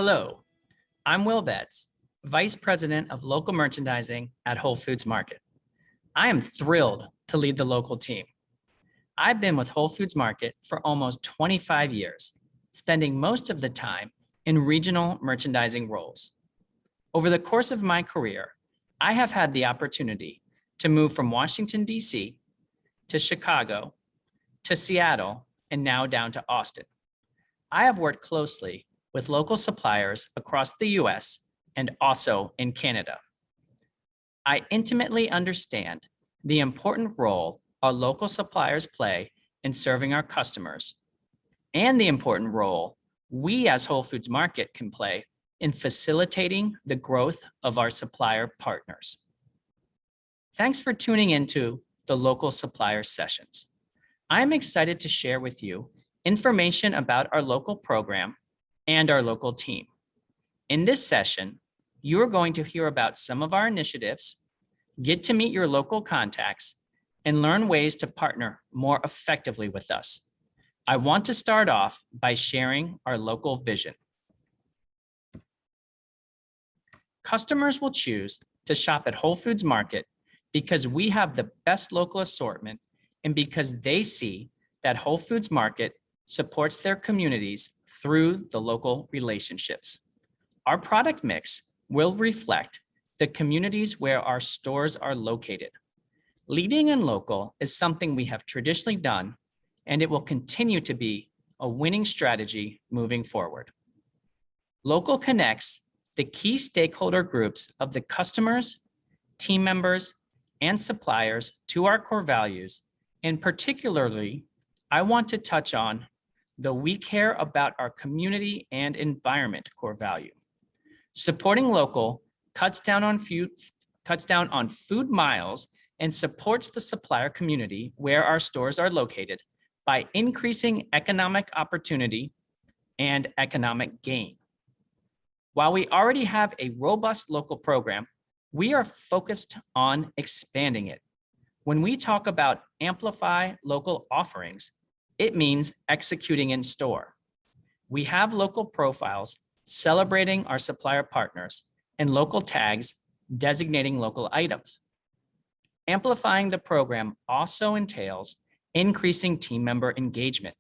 Hello, I'm Will Betts, Vice President of Local Merchandising at Whole Foods Market. I am thrilled to lead the local team. I've been with Whole Foods Market for almost 25 years, spending most of the time in regional merchandising roles. Over the course of my career, I have had the opportunity to move from Washington, D.C. to Chicago, to Seattle, and now down to Austin. I have worked closely with local suppliers across the US and also in Canada. I intimately understand the important role our local suppliers play in serving our customers and the important role we as Whole Foods Market can play in facilitating the growth of our supplier partners. Thanks for tuning into the local supplier sessions. I'm excited to share with you information about our local program and our local team. In this session, you are going to hear about some of our initiatives, get to meet your local contacts, and learn ways to partner more effectively with us. I want to start off by sharing our local vision. Customers will choose to shop at Whole Foods Market because we have the best local assortment and because they see that Whole Foods Market supports their communities through the local relationships. Our product mix will reflect the communities where our stores are located. Leading in local is something we have traditionally done, and it will continue to be a winning strategy moving forward. Local connects the key stakeholder groups of the customers, team members, and suppliers to our core values, and particularly, I want to touch on the we care about our community and environment core value. Supporting local cuts down on food miles and supports the supplier community where our stores are located by increasing economic opportunity and economic gain. While we already have a robust local program, we are focused on expanding it. When we talk about amplify local offerings, it means executing in store. We have local profiles celebrating our supplier partners and local tags designating local items. Amplifying the program also entails increasing team member engagement.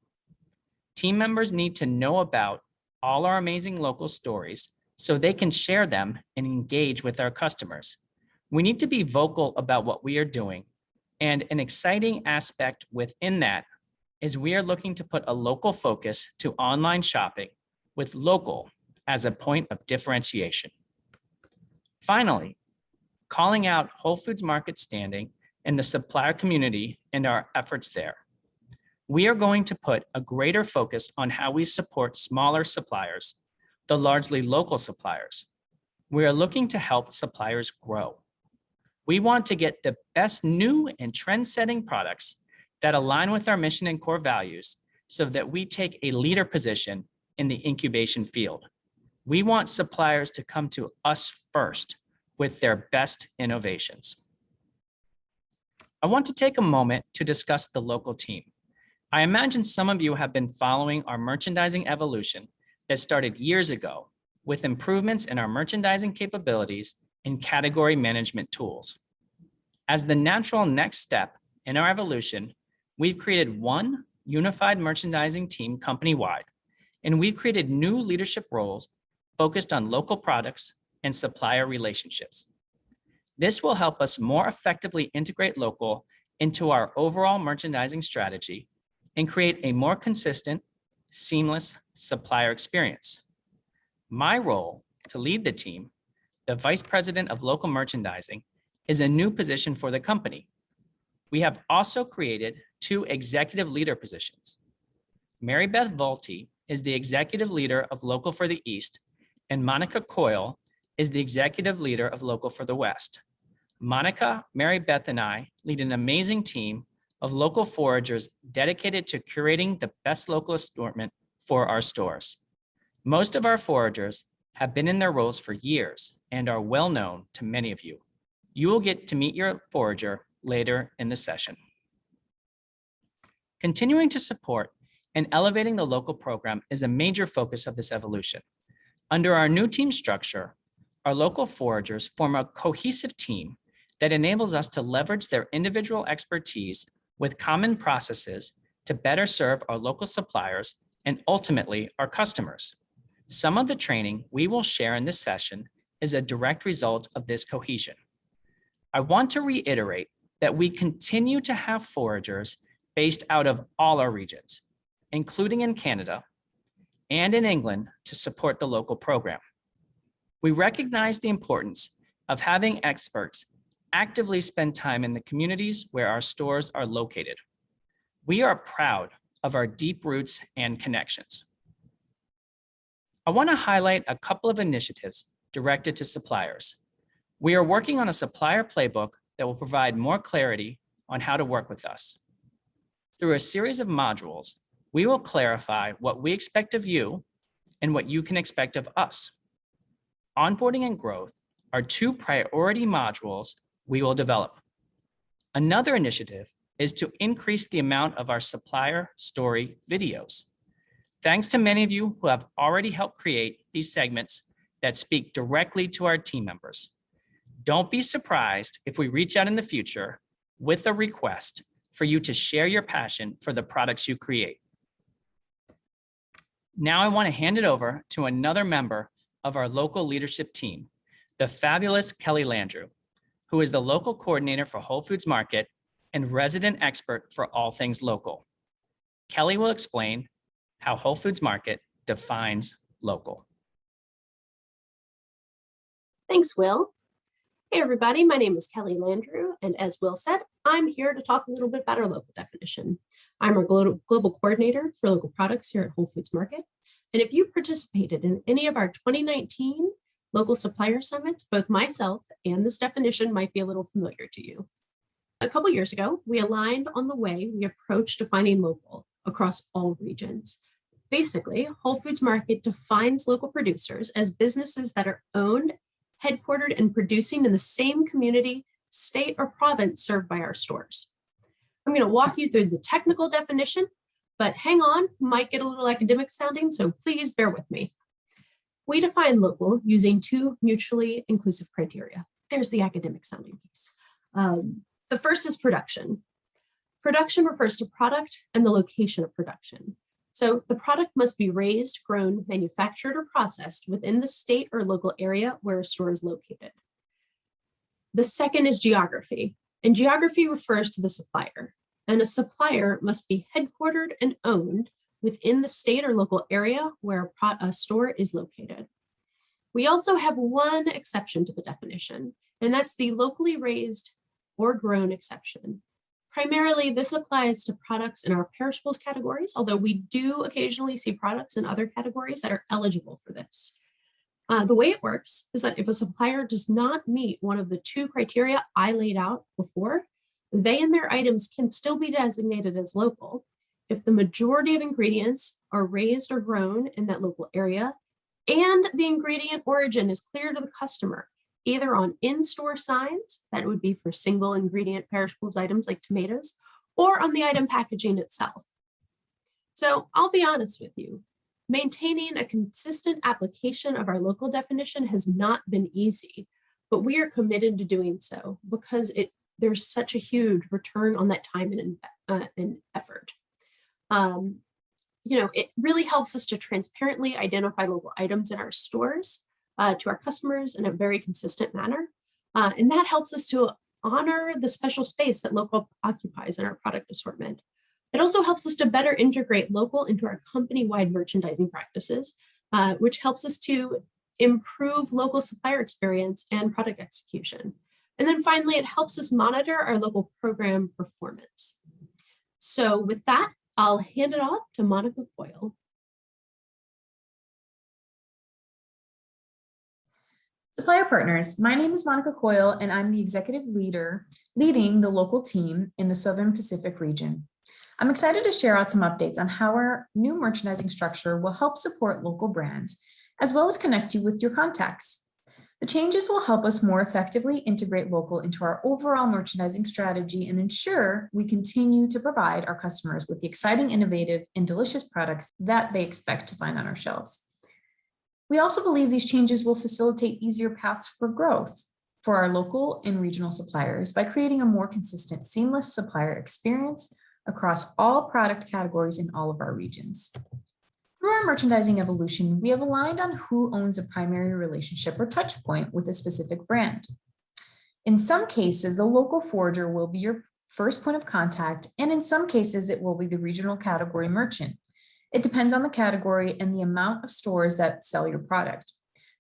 Team members need to know about all our amazing local stories so they can share them and engage with our customers. We need to be vocal about what we are doing, and an exciting aspect within that is we are looking to put a local focus to online shopping with local as a point of differentiation. Finally, calling out Whole Foods Market standing in the supplier community and our efforts there. We are going to put a greater focus on how we support smaller suppliers, the largely local suppliers. We are looking to help suppliers grow. We want to get the best new and trend-setting products that align with our mission and core values so that we take a leader position in the incubation field. We want suppliers to come to us first with their best innovations. I want to take a moment to discuss the local team. I imagine some of you have been following our merchandising evolution that started years ago with improvements in our merchandising capabilities and category management tools. As the natural next step in our evolution, we've created one unified merchandising team company-wide, and we've created new leadership roles focused on local products and supplier relationships. This will help us more effectively integrate local into our overall merchandising strategy and create a more consistent, seamless supplier experience. My role to lead the team, the Vice President of Local Merchandising, is a new position for the company. We have also created two executive leader positions. Mary Beth Vulty is the executive leader of Local for the East, and Monica Coyle is the executive leader of Local for the West. Monica, Mary Beth, and I lead an amazing team of local foragers dedicated to curating the best local assortment for our stores. Most of our foragers have been in their roles for years and are well known to many of you. You will get to meet your forager later in the session. Continuing to support and elevating the local program is a major focus of this evolution. Under our new team structure, our local foragers form a cohesive team that enables us to leverage their individual expertise with common processes to better serve our local suppliers and ultimately our customers. Some of the training we will share in this session is a direct result of this cohesion. I want to reiterate that we continue to have foragers based out of all our regions, including in Canada and in England, to support the local program. We recognize the importance of having experts actively spend time in the communities where our stores are located. We are proud of our deep roots and connections. I want to highlight a couple of initiatives directed to suppliers. We are working on a supplier playbook that will provide more clarity on how to work with us. Through a series of modules, we will clarify what we expect of you and what you can expect of us. Onboarding and growth are two priority modules we will develop. Another initiative is to increase the amount of our supplier story videos. Thanks to many of you who have already helped create these segments that speak directly to our team members. Don't be surprised if we reach out in the future with a request for you to share your passion for the products you create. Now I want to hand it over to another member of our local leadership team, the fabulous Kelly Landrew, who is the local coordinator for Whole Foods Market and resident expert for all things local. Kelly will explain how Whole Foods Market defines local. Thanks, Will. Hey, everybody, my name is Kelly Landrew, and as Will said, I'm here to talk a little bit about our local definition. I'm our global coordinator for local products here at Whole Foods Market. And if you participated in any of our 2019 local supplier summits, both myself and this definition might be a little familiar to you. A couple years ago, we aligned on the way we approach defining local across all regions. Basically, Whole Foods Market defines local producers as businesses that are owned, headquartered, and producing in the same community, state, or province served by our stores. I'm going to walk you through the technical definition, but hang on, might get a little academic sounding, so please bear with me. We define local using two mutually inclusive criteria. There's the academic sounding piece. The first is production. Production refers to product and the location of production. So the product must be raised, grown, manufactured, or processed within the state or local area where a store is located. The second is geography, and geography refers to the supplier. And a supplier must be headquartered and owned within the state or local area where a store is located. We also have one exception to the definition, and that's the locally raised or grown exception. Primarily, this applies to products in our perishables categories, although we do occasionally see products in other categories that are eligible for this. The way it works is that if a supplier does not meet one of the two criteria I laid out before, they and their items can still be designated as local if the majority of ingredients are raised or grown in that local area and the ingredient origin is clear to the customer, either on in-store signs, that would be for single ingredient perishables items like tomatoes, or on the item packaging itself. So I'll be honest with you, maintaining a consistent application of our local definition has not been easy, but we are committed to doing so because there's such a huge return on that time and effort. It really helps us to transparently identify local items in our stores to our customers in a very consistent manner. And that helps us to honor the special space that local occupies in our product assortment. It also helps us to better integrate local into our company-wide merchandising practices, which helps us to improve local supplier experience and product execution. And then finally, it helps us monitor our local program performance. So with that, I'll hand it off to Monica Coyle. Supplier partners, my name is Monica Coyle, and I'm the executive leader leading the local team in the Southern Pacific region. I'm excited to share out some updates on how our new merchandising structure will help support local brands, as well as connect you with your contacts. The changes will help us more effectively integrate local into our overall merchandising strategy and ensure we continue to provide our customers with the exciting, innovative, and delicious products that they expect to find on our shelves. We also believe these changes will facilitate easier paths for growth for our local and regional suppliers by creating a more consistent, seamless supplier experience across all product categories in all of our regions. Through our merchandising evolution, we have aligned on who owns a primary relationship or touch point with a specific brand. In some cases, the local forager will be your first point of contact, and in some cases, it will be the regional category merchant. It depends on the category and the amount of stores that sell your product.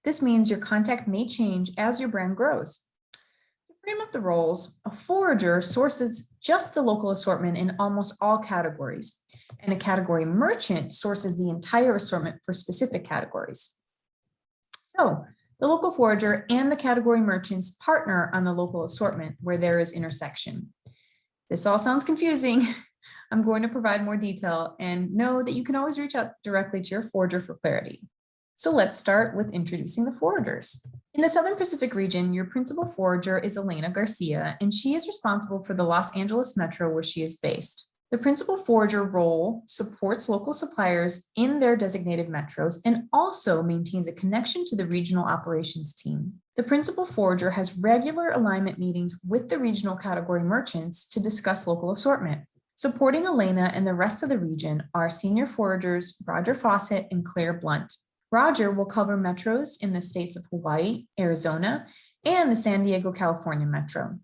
This means your contact may change as your brand grows. To frame up the roles, a forager sources just the local assortment in almost all categories, and a category merchant sources the entire assortment for specific categories. So, the local forager and the category merchants partner on the local assortment where there is intersection. This all sounds confusing. I'm going to provide more detail and know that you can always reach out directly to your forager for clarity. So let's start with introducing the foragers. In the Southern Pacific region, your principal forager is Elena Garcia, and she is responsible for the Los Angeles metro where she is based. The principal forager role supports local suppliers in their designated metros and also maintains a connection to the regional operations team. The principal forager has regular alignment meetings with the regional category merchants to discuss local assortment. Supporting Elena and the rest of the region are senior foragers Roger Fawcett and Claire Blunt. Roger will cover metros in the states of Hawaii, Arizona, and the San Diego, California metro.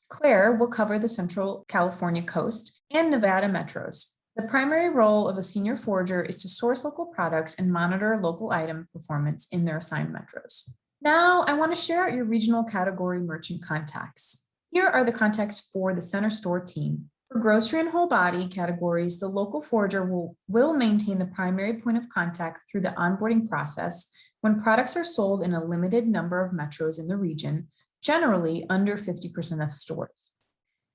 Claire will cover the Central California coast and Nevada metros. The primary role of a senior forager is to source local products and monitor local item performance in their assigned metros. Now, I want to share out your regional category merchant contacts. Here are the contacts for the center store team. For grocery and whole body categories, the local forager will maintain the primary point of contact through the onboarding process when products are sold in a limited number of metros in the region, generally under 50% of stores.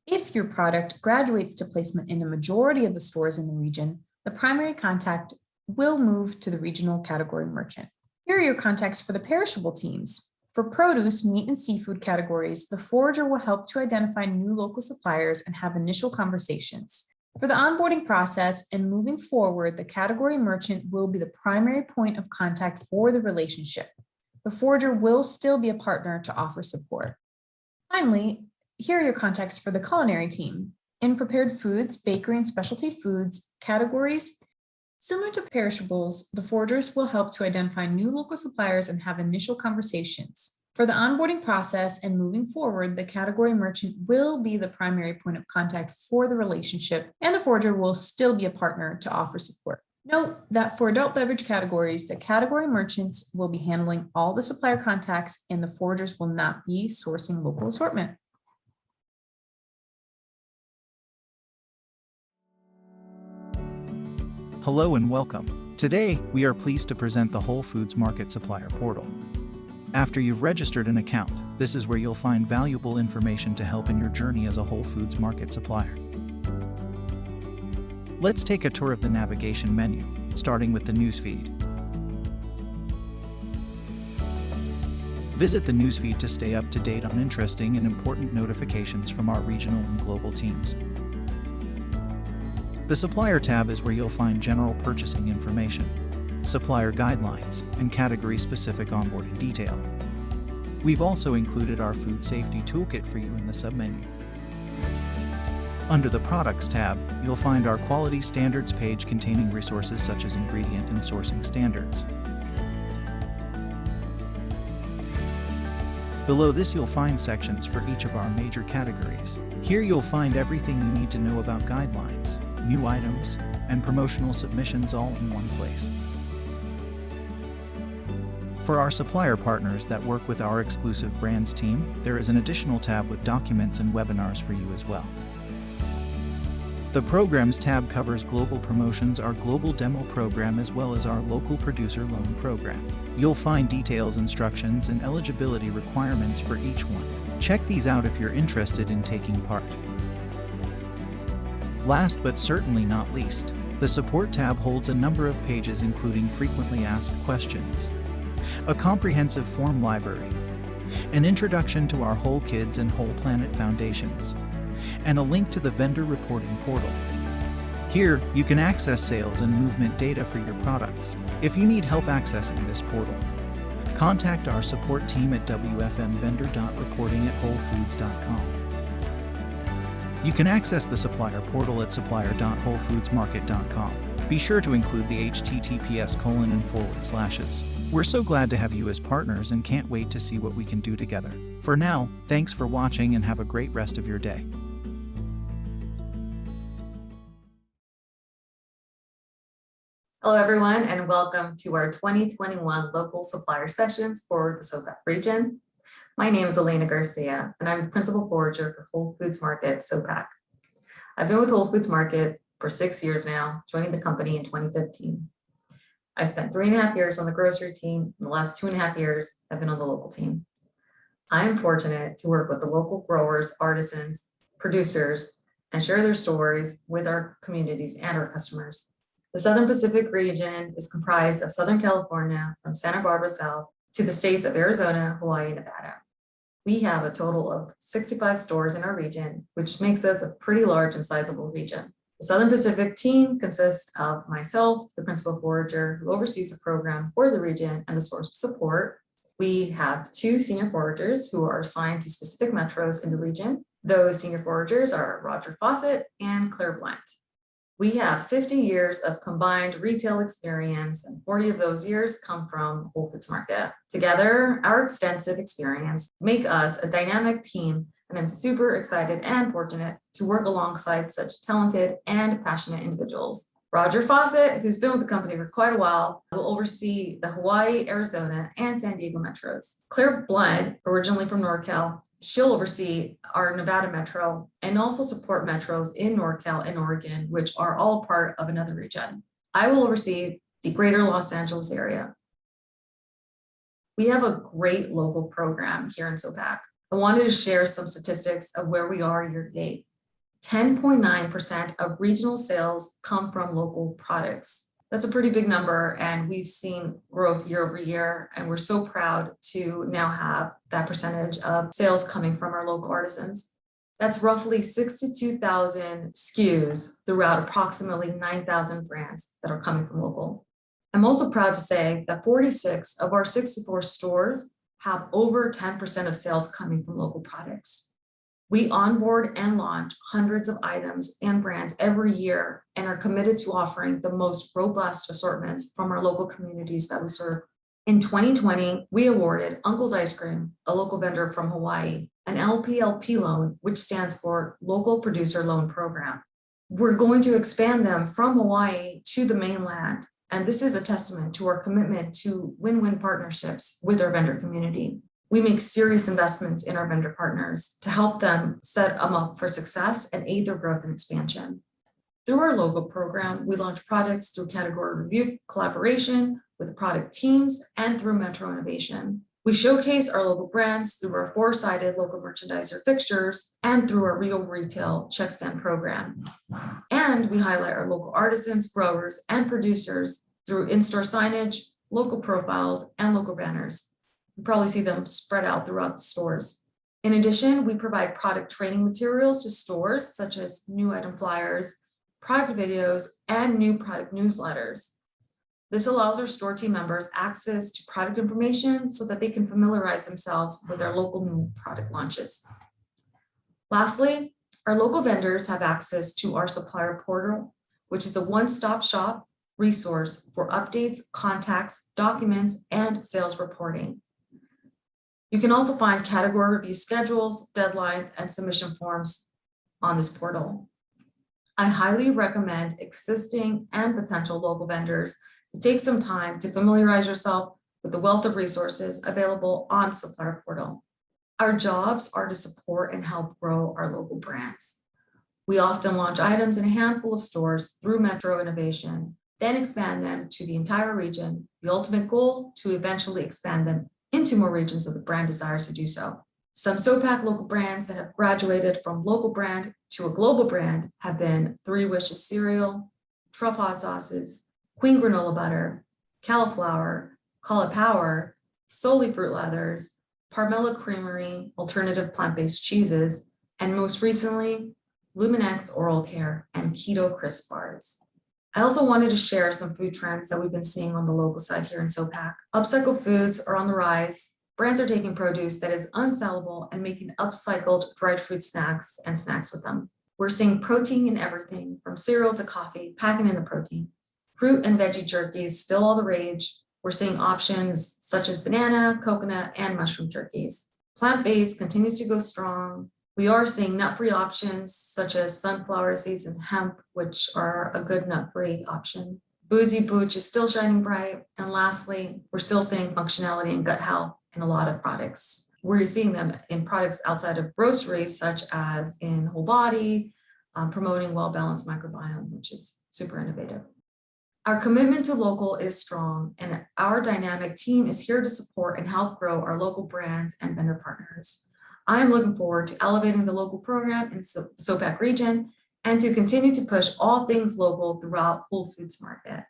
If your product graduates to placement in a majority of the stores in the region, the primary contact will move to the regional category merchant. Here are your contacts for the perishable teams. For produce, meat, and seafood categories, the forager will help to identify new local suppliers and have initial conversations. For the onboarding process and moving forward, the category merchant will be the primary point of contact for the relationship. The forager will still be a partner to offer support. Finally, here are your contacts for the culinary team. In prepared foods, bakery, and specialty foods categories, similar to perishables, the foragers will help to identify new local suppliers and have initial conversations. For the onboarding process and moving forward, the category merchant will be the primary point of contact for the relationship, and the forager will still be a partner to offer support. Note that for adult beverage categories, the category merchants will be handling all the supplier contacts, and the foragers will not be sourcing local assortment. Hello and welcome. Today, we are pleased to present the Whole Foods Market Supplier Portal. After you've registered an account, this is where you'll find valuable information to help in your journey as a Whole Foods Market supplier. Let's take a tour of the navigation menu, starting with the newsfeed. Visit the newsfeed to stay up to date on interesting and important notifications from our regional and global teams. The Supplier tab is where you'll find general purchasing information, supplier guidelines, and category-specific onboarding detail. We've also included our food safety toolkit for you in the submenu. Under the Products tab, you'll find our quality standards page containing resources such as ingredient and sourcing standards. Below this, you'll find sections for each of our major categories. Here you'll find everything you need to know about guidelines, new items, and promotional submissions all in one place. For our supplier partners that work with our exclusive brands team, there is an additional tab with documents and webinars for you as well. The Programs tab covers global promotions, our global demo program, as well as our local producer loan program. You'll find details, instructions, and eligibility requirements for each one. Check these out if you're interested in taking part. Last but certainly not least, the Support tab holds a number of pages including frequently asked questions, a comprehensive form library, an introduction to our Whole Kids and Whole Planet Foundations, and a link to the vendor reporting portal. Here, you can access sales and movement data for your products. If you need help accessing this portal, Contact our support team at wfmvendor.reporting@wholefoods.com. You can access the supplier portal at supplier.wholefoodsmarket.com. Be sure to include the https://. We're so glad to have you as partners and can't wait to see what we can do together. For now, thanks for watching and have a great rest of your day. Hello, everyone, and welcome to our 2021 local supplier sessions for the SoPAC region. My name is Elena Garcia, and I'm the principal forager for Whole Foods Market SoPAC. I've been with Whole Foods Market for 6 years now, joining the company in 2015. I spent 3.5 years on the grocery team. In the last 2.5 years, I've been on the local team. I am fortunate to work with the local growers, artisans, producers, and share their stories with our communities and our customers. The Southern Pacific region is comprised of Southern California from Santa Barbara South to the states of Arizona, Hawaii, and Nevada. We have a total of 65 stores in our region, which makes us a pretty large and sizable region. The Southern Pacific team consists of myself, the principal forager who oversees the program for the region and the source of support. We have 2 senior foragers who are assigned to specific metros in the region. Those senior foragers are Roger Fawcett and Claire Blunt. We have 50 years of combined retail experience, and 40 of those years come from Whole Foods Market. Together, our extensive experience make us a dynamic team, and I'm super excited and fortunate to work alongside such talented and passionate individuals. Roger Fawcett, who's been with the company for quite a while, will oversee the Hawaii, Arizona, and San Diego metros. Claire Blunt, originally from NorCal, she'll oversee our Nevada metro and also support metros in NorCal and Oregon, which are all part of another region. I will oversee the greater Los Angeles area. We have a great local program here in SoPAC. I wanted to share some statistics of where we are year to date. 10.9% of regional sales come from local products. That's a pretty big number, and we've seen growth year over year, and we're so proud to now have that percentage of sales coming from our local artisans. That's roughly 62,000 SKUs throughout approximately 9,000 brands that are coming from local. I'm also proud to say that 46 of our 64 stores have over 10% of sales coming from local products. We onboard and launch hundreds of items and brands every year and are committed to offering the most robust assortments from our local communities that we serve. In 2020, we awarded Uncle's Ice Cream, a local vendor from Hawaii, an LPLP loan, which stands for Local Producer Loan Program. We're going to expand them from Hawaii to the mainland, and this is a testament to our commitment to win-win partnerships with our vendor community. We make serious investments in our vendor partners to help them set them up for success and aid their growth and expansion. Through our logo program, we launch projects through category review collaboration with product teams and through Metro Innovation. We showcase our local brands through our 4-sided local merchandiser fixtures and through our Real Retail check stand program. And we highlight our local artisans, growers, and producers through in-store signage, local profiles, and local banners. You probably see them spread out throughout the stores. In addition, we provide product training materials to stores such as new item flyers, product videos, and new product newsletters. This allows our store team members access to product information so that they can familiarize themselves with our local new product launches. Lastly, our local vendors have access to our supplier portal, which is a one-stop shop resource for updates, contacts, documents, and sales reporting. You can also find category review schedules, deadlines, and submission forms on this portal. I highly recommend existing and potential local vendors to take some time to familiarize yourself with the wealth of resources available on the supplier portal. Our jobs are to support and help grow our local brands. We often launch items in a handful of stores through Metro Innovation, then expand them to the entire region, the ultimate goal to eventually expand them into more regions if the brand desires to do so. Some SoPAC local brands that have graduated from local brand to a global brand have been 3 Wishes cereal, Truff hot sauces, Queen granola butter, cauliflower, cauliflower, Soli fruit leathers, Parmela Creamery, alternative plant-based cheeses, and most recently, Luminex oral care and keto crisp bars. I also wanted to share some food trends that we've been seeing on the local side here in SOPAC. Upcycled foods are on the rise. Brands are taking produce that is unsellable and making upcycled dried fruit snacks and snacks with them. We're seeing protein in everything from cereal to coffee, packing in the protein. Fruit and veggie jerkies still all the rage. We're seeing options such as banana, coconut, and mushroom jerkies. Plant-based continues to go strong. We are seeing nut-free options such as sunflower seeds and hemp, which are a good nut-free option. Boozy Booch is still shining bright. And lastly, we're still seeing functionality and gut health in a lot of products. We're seeing them in products outside of groceries, such as in whole body, promoting well-balanced microbiome, which is super innovative. Our commitment to local is strong, and our dynamic team is here to support and help grow our local brands and vendor partners. I am looking forward to elevating the local program in the SOPAC region and to continue to push all things local throughout Whole Foods Market.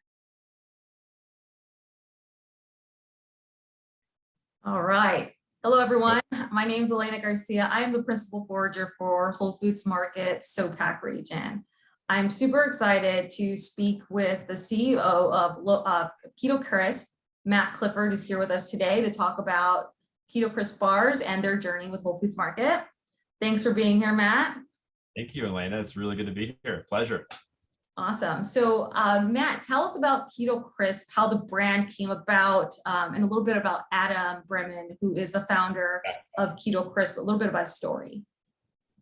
All right. Hello, everyone. My name is Elena Garcia. I am the Principal Forager for Whole Foods Market SOPAC region. I'm super excited to speak with the CEO of Keto Crisp, Matt Clifford, who's here with us today to talk about Keto Crisp bars and their journey with Whole Foods Market. Thanks for being here, Matt. Thank you, Elena. It's really good to be here. Pleasure. Awesome. So Matt, tell us about Keto Crisp, how the brand came about, and a little bit about Adam Bremen, who is the founder of Keto Crisp, a little bit about his story.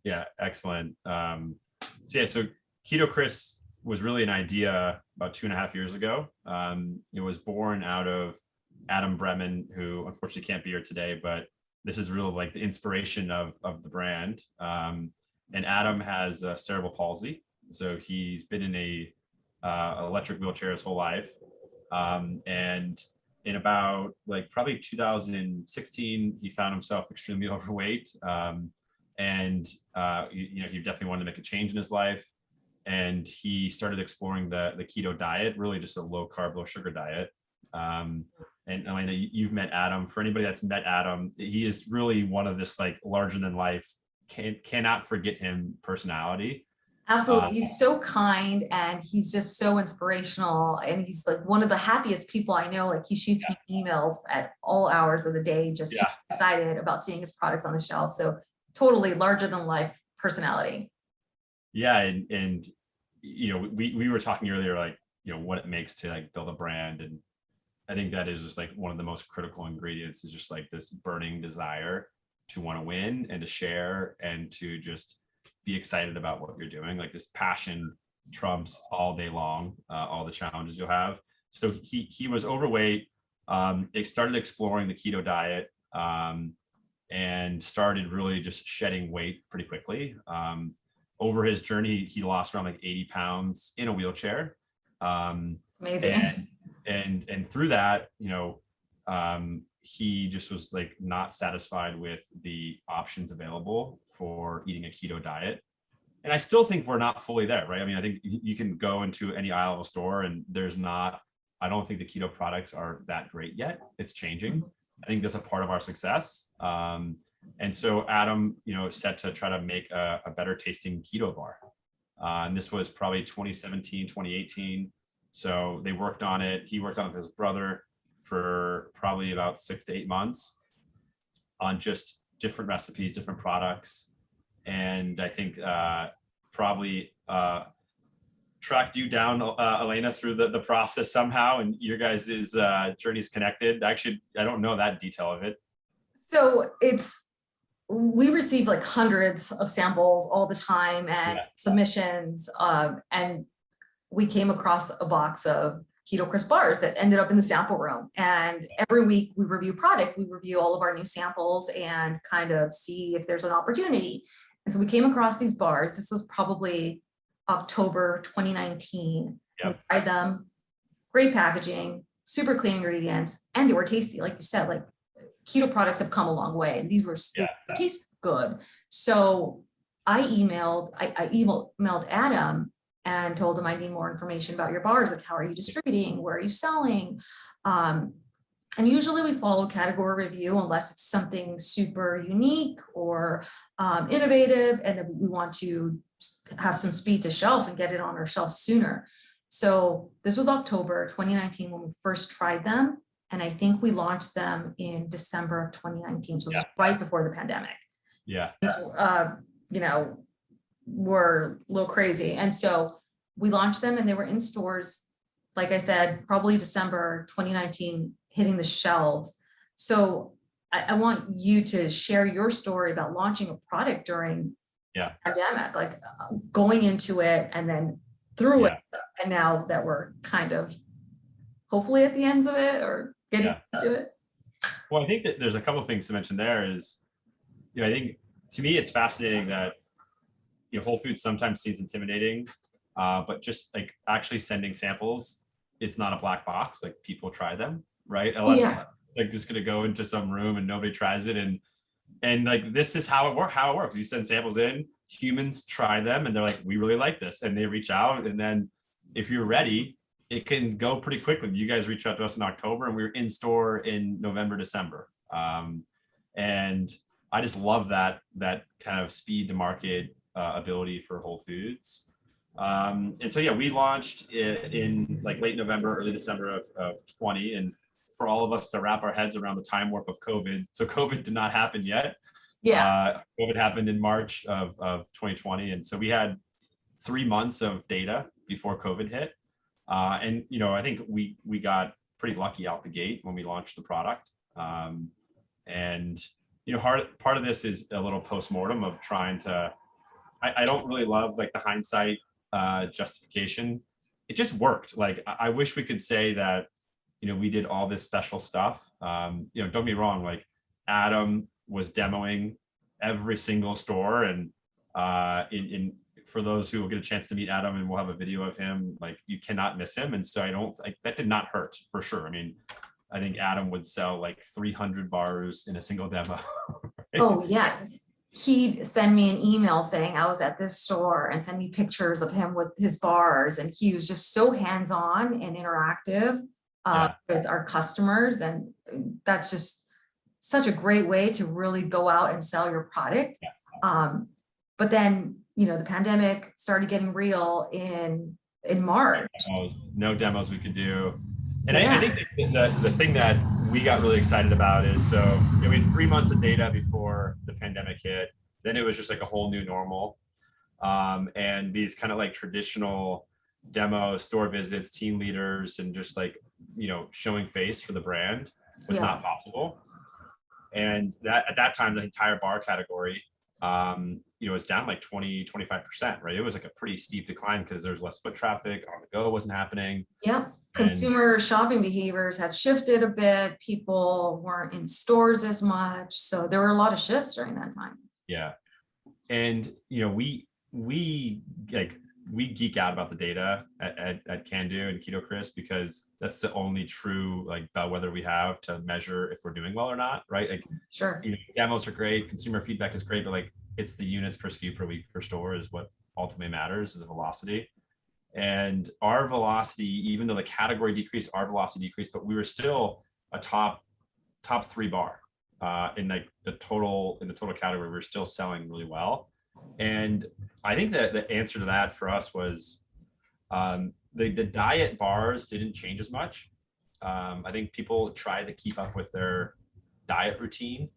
Yeah, excellent. So Keto Crisp was really an idea about 2.5 years ago. It was born out of Adam Bremen, who unfortunately can't be here today, but this is really like the inspiration of the brand. And Adam has cerebral palsy. So he's been in a electric wheelchair his whole life. And in about probably 2016, he found himself extremely overweight. And he definitely wanted to make a change in his life. And he started exploring the keto diet, really just a low carb, low sugar diet. And Elena, you've met Adam. For anybody that's met Adam, he is really one of this larger than life, cannot forget him personality. Absolutely. He's so kind and he's just so inspirational. And he's one of the happiest people I know. He shoots me emails at all hours of the day, just excited about seeing his products on the shelf. So totally larger than life personality. Yeah. And we were talking earlier, what it makes to build a brand. And I think that is just one of the most critical ingredients is just this burning desire to want to win and to share and to just be excited about what you're doing. This passion trumps all day long, all the challenges you'll have. So he was overweight. They started exploring the keto diet and started really just shedding weight pretty quickly. Over his journey, he lost around 80 pounds in a wheelchair. Amazing. And through that, he just was not satisfied with the options available for eating a keto diet. And I still think we're not fully there, right? I mean, I think you can go into any aisle of a store and I don't think the keto products are that great yet. It's changing. I think that's a part of our success. And so Adam, set to try to make a better tasting keto bar. And this was probably 2017, 2018. So they worked on it. He worked on it with his brother for probably about 6 to 8 months on just different recipes, different products. And I think probably tracked you down, Elena, through the process somehow, and your guys' journey's connected. Actually, I don't know that detail of it. So we receive hundreds of samples all the time and submissions, and we came across a box of Keto Crisp bars that ended up in the sample room. And every week we review product, we review all of our new samples and kind of see if there's an opportunity. And so we came across these bars. This was probably October 2019. Yep. We tried them, great packaging, super clean ingredients, and they were tasty. Like you said, keto products have come a long way, and these were taste good. So I emailed Adam and told him I need more information about your bars. How are you distributing? Where are you selling? And usually we follow category review unless it's something super unique or innovative, and we want to have some speed to shelf and get it on our shelf sooner. So this was October 2019 when we first tried them. And I think we launched them in December of 2019. So this is right before the pandemic. Yeah. You know, were a little crazy. And so we launched them and they were in stores, like I said, probably December 2019, hitting the shelves. So I want you to share your story about launching a product during pandemic, like going into it and then through it. And now that we're kind of hopefully at the ends of it or getting to it. Well, I think that there's a couple of things to mention there is, I think to me, it's fascinating that, Whole Foods sometimes seems intimidating, but just like actually sending samples, it's not a black box, like people try them, right? Unless like just gonna go into some room and nobody tries it. And like, this is how it works. You send samples in, humans try them and they're like, we really like this. And they reach out. And then if you're ready, it can go pretty quickly. You guys reached out to us in October and we were in store in November, December. And I just love that kind of speed to market ability for Whole Foods. And so, we launched in like late November, early December of 20. And for all of us to wrap our heads around the time warp of COVID. So COVID did not happen yet. COVID happened in March of 2020. And so we had 3 months of data before COVID hit. And, I think we got pretty lucky out the gate when we launched the product. And, part of this is a little postmortem of trying to, I don't really love like the hindsight justification. It just worked. Like, I wish we could say that, we did all this special stuff. Don't get me wrong, like Adam was demoing every single store, and for those who will get a chance to meet Adam, and we'll have a video of him, like you cannot miss him. And so I don't like that did not hurt for sure. I mean, I think Adam would sell like 300 bars in a single demo. Right? Oh yeah. He'd send me an email saying I was at this store and send me pictures of him with his bars. And he was just so hands-on and interactive with our customers. And that's just such a great way to really go out and sell your product. But then, the pandemic started getting real in March. No demos we could do. And I think the thing that we got really excited about is, so we had 3 months of data before the pandemic hit. Then it was just like a whole new normal. And these kind of like traditional demos, store visits, team leaders, and just like, showing face for the brand was not possible. And that at that time, the entire bar category, was down like 20-25%, right? It was like a pretty steep decline because there's less foot traffic, on the go wasn't happening. Consumer shopping behaviors had shifted a bit. People weren't in stores as much. So there were a lot of shifts during that time. And, we geek out about the data at Can Do and Keto Chris, because that's the only true like bellwether we have to measure if we're doing well or not, right? Like, sure, demos are great, consumer feedback is great, but like it's the units per SKU per week per store is what ultimately matters, is the velocity. And our velocity, even though the category decreased, our velocity decreased, but we were still a top 3 bar in like the total category. We were still selling really well. And I think that the answer to that for us was the diet bars didn't change as much. I think people tried to keep up with their diet routine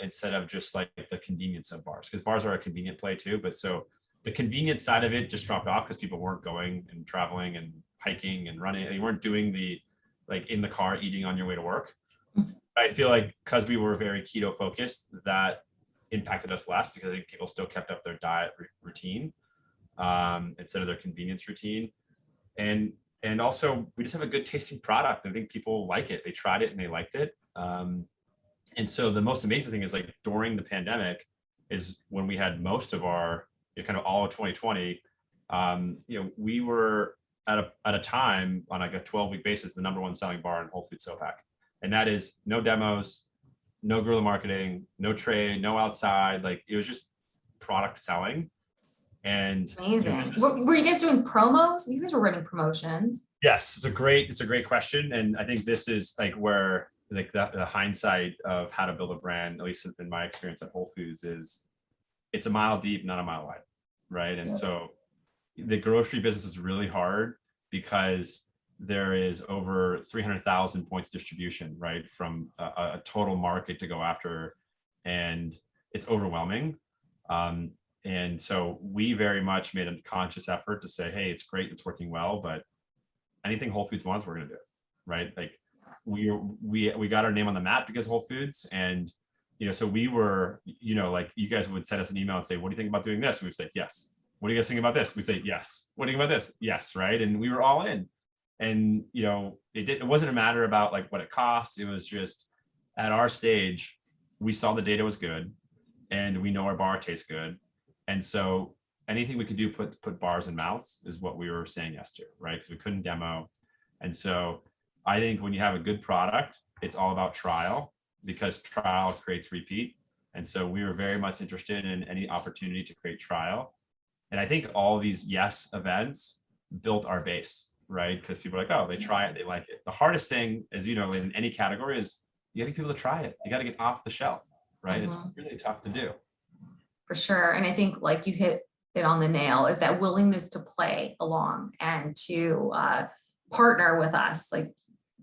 instead of just like the convenience of bars, because bars are a convenient play too. But so the convenience side of it just dropped off because people weren't going and traveling and hiking and running. They weren't doing the like in the car eating on your way to work. I feel like because we were very keto focused, that impacted us less, because I think people still kept up their diet routine instead of their convenience routine. And also we just have a good tasting product. I think people like it. They tried it and they liked it. And so the most amazing thing is like during the pandemic is when we had most of our kind of all of 2020, we were at a time on like a 12-week basis, the #1 selling bar in Whole Foods SoPac. And that is no demos, no guerrilla marketing, no trade, no outside. Like it was just product selling. And amazing. Were you guys doing promos? You guys were running promotions. Yes, it's a great question. And I think this is like where like the hindsight of how to build a brand, at least in my experience at Whole Foods, is it's a mile deep, not a mile wide, right? And so the grocery business is really hard because there is over 300,000 points distribution, right, from a total market to go after, and it's overwhelming. And so we very much made a conscious effort to say, hey, it's great, it's working well, but anything Whole Foods wants, we're going to do, right? Like we got our name on the map because of Whole Foods, and so we were, like you guys would send us an email and say, what do you think about doing this? We'd say yes. What do you guys think about this? We'd say yes. What do you think about this? Yes, right? And we were all in. And it wasn't a matter about like what it cost. It was just at our stage, we saw the data was good, and we know our bar tastes good, and so anything we could do put bars in mouths is what we were saying yes to, right? Because we couldn't demo. And so I think when you have a good product, it's all about trial, because trial creates repeat. And so we were very much interested in any opportunity to create trial. And I think all these yes events built our base, right? Because people are like, oh, they try it, they like it. The hardest thing, as you know, in any category, is you got to get people to try it. You got to get off the shelf, right? It's really tough to do. For sure. And I think like you hit it on the nail, is that willingness to play along and to partner with us, like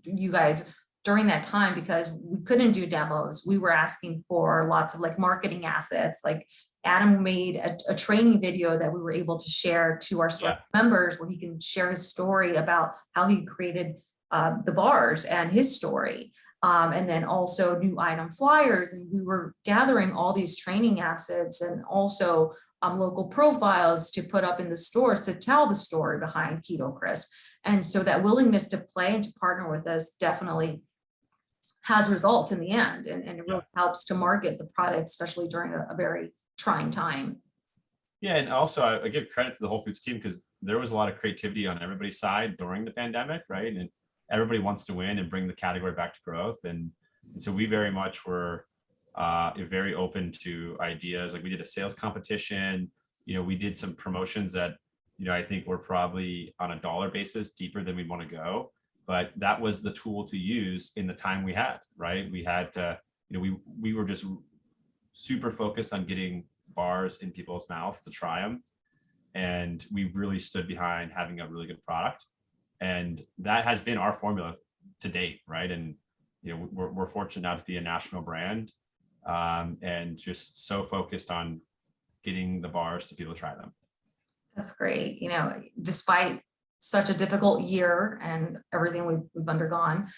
you guys during that time, because we couldn't do demos. We were asking for lots of like marketing assets. Like Adam made a training video that we were able to share to our store members, where he can share his story about how he created the bars and his story. And then also new item flyers. And we were gathering all these training assets, and also local profiles to put up in the stores to tell the story behind Keto Crisp. And so that willingness to play and to partner with us definitely has results in the end. And it really helps to market the product, especially during a very trying time. Yeah, and also I give credit to the Whole Foods team, because there was a lot of creativity on everybody's side during the pandemic, right? And everybody wants to win and bring the category back to growth. And so we very much were very open to ideas. Like we did a sales competition, we did some promotions that, I think were probably on a dollar basis deeper than we want to go, but that was the tool to use in the time we had, right? We had to, we were just super focused on getting bars in people's mouths to try them. And we really stood behind having a really good product. And that has been our formula to date, right? And we're fortunate now to be a national brand, and just so focused on getting the bars to people to try them. That's great. Despite such a difficult year and everything we've undergone,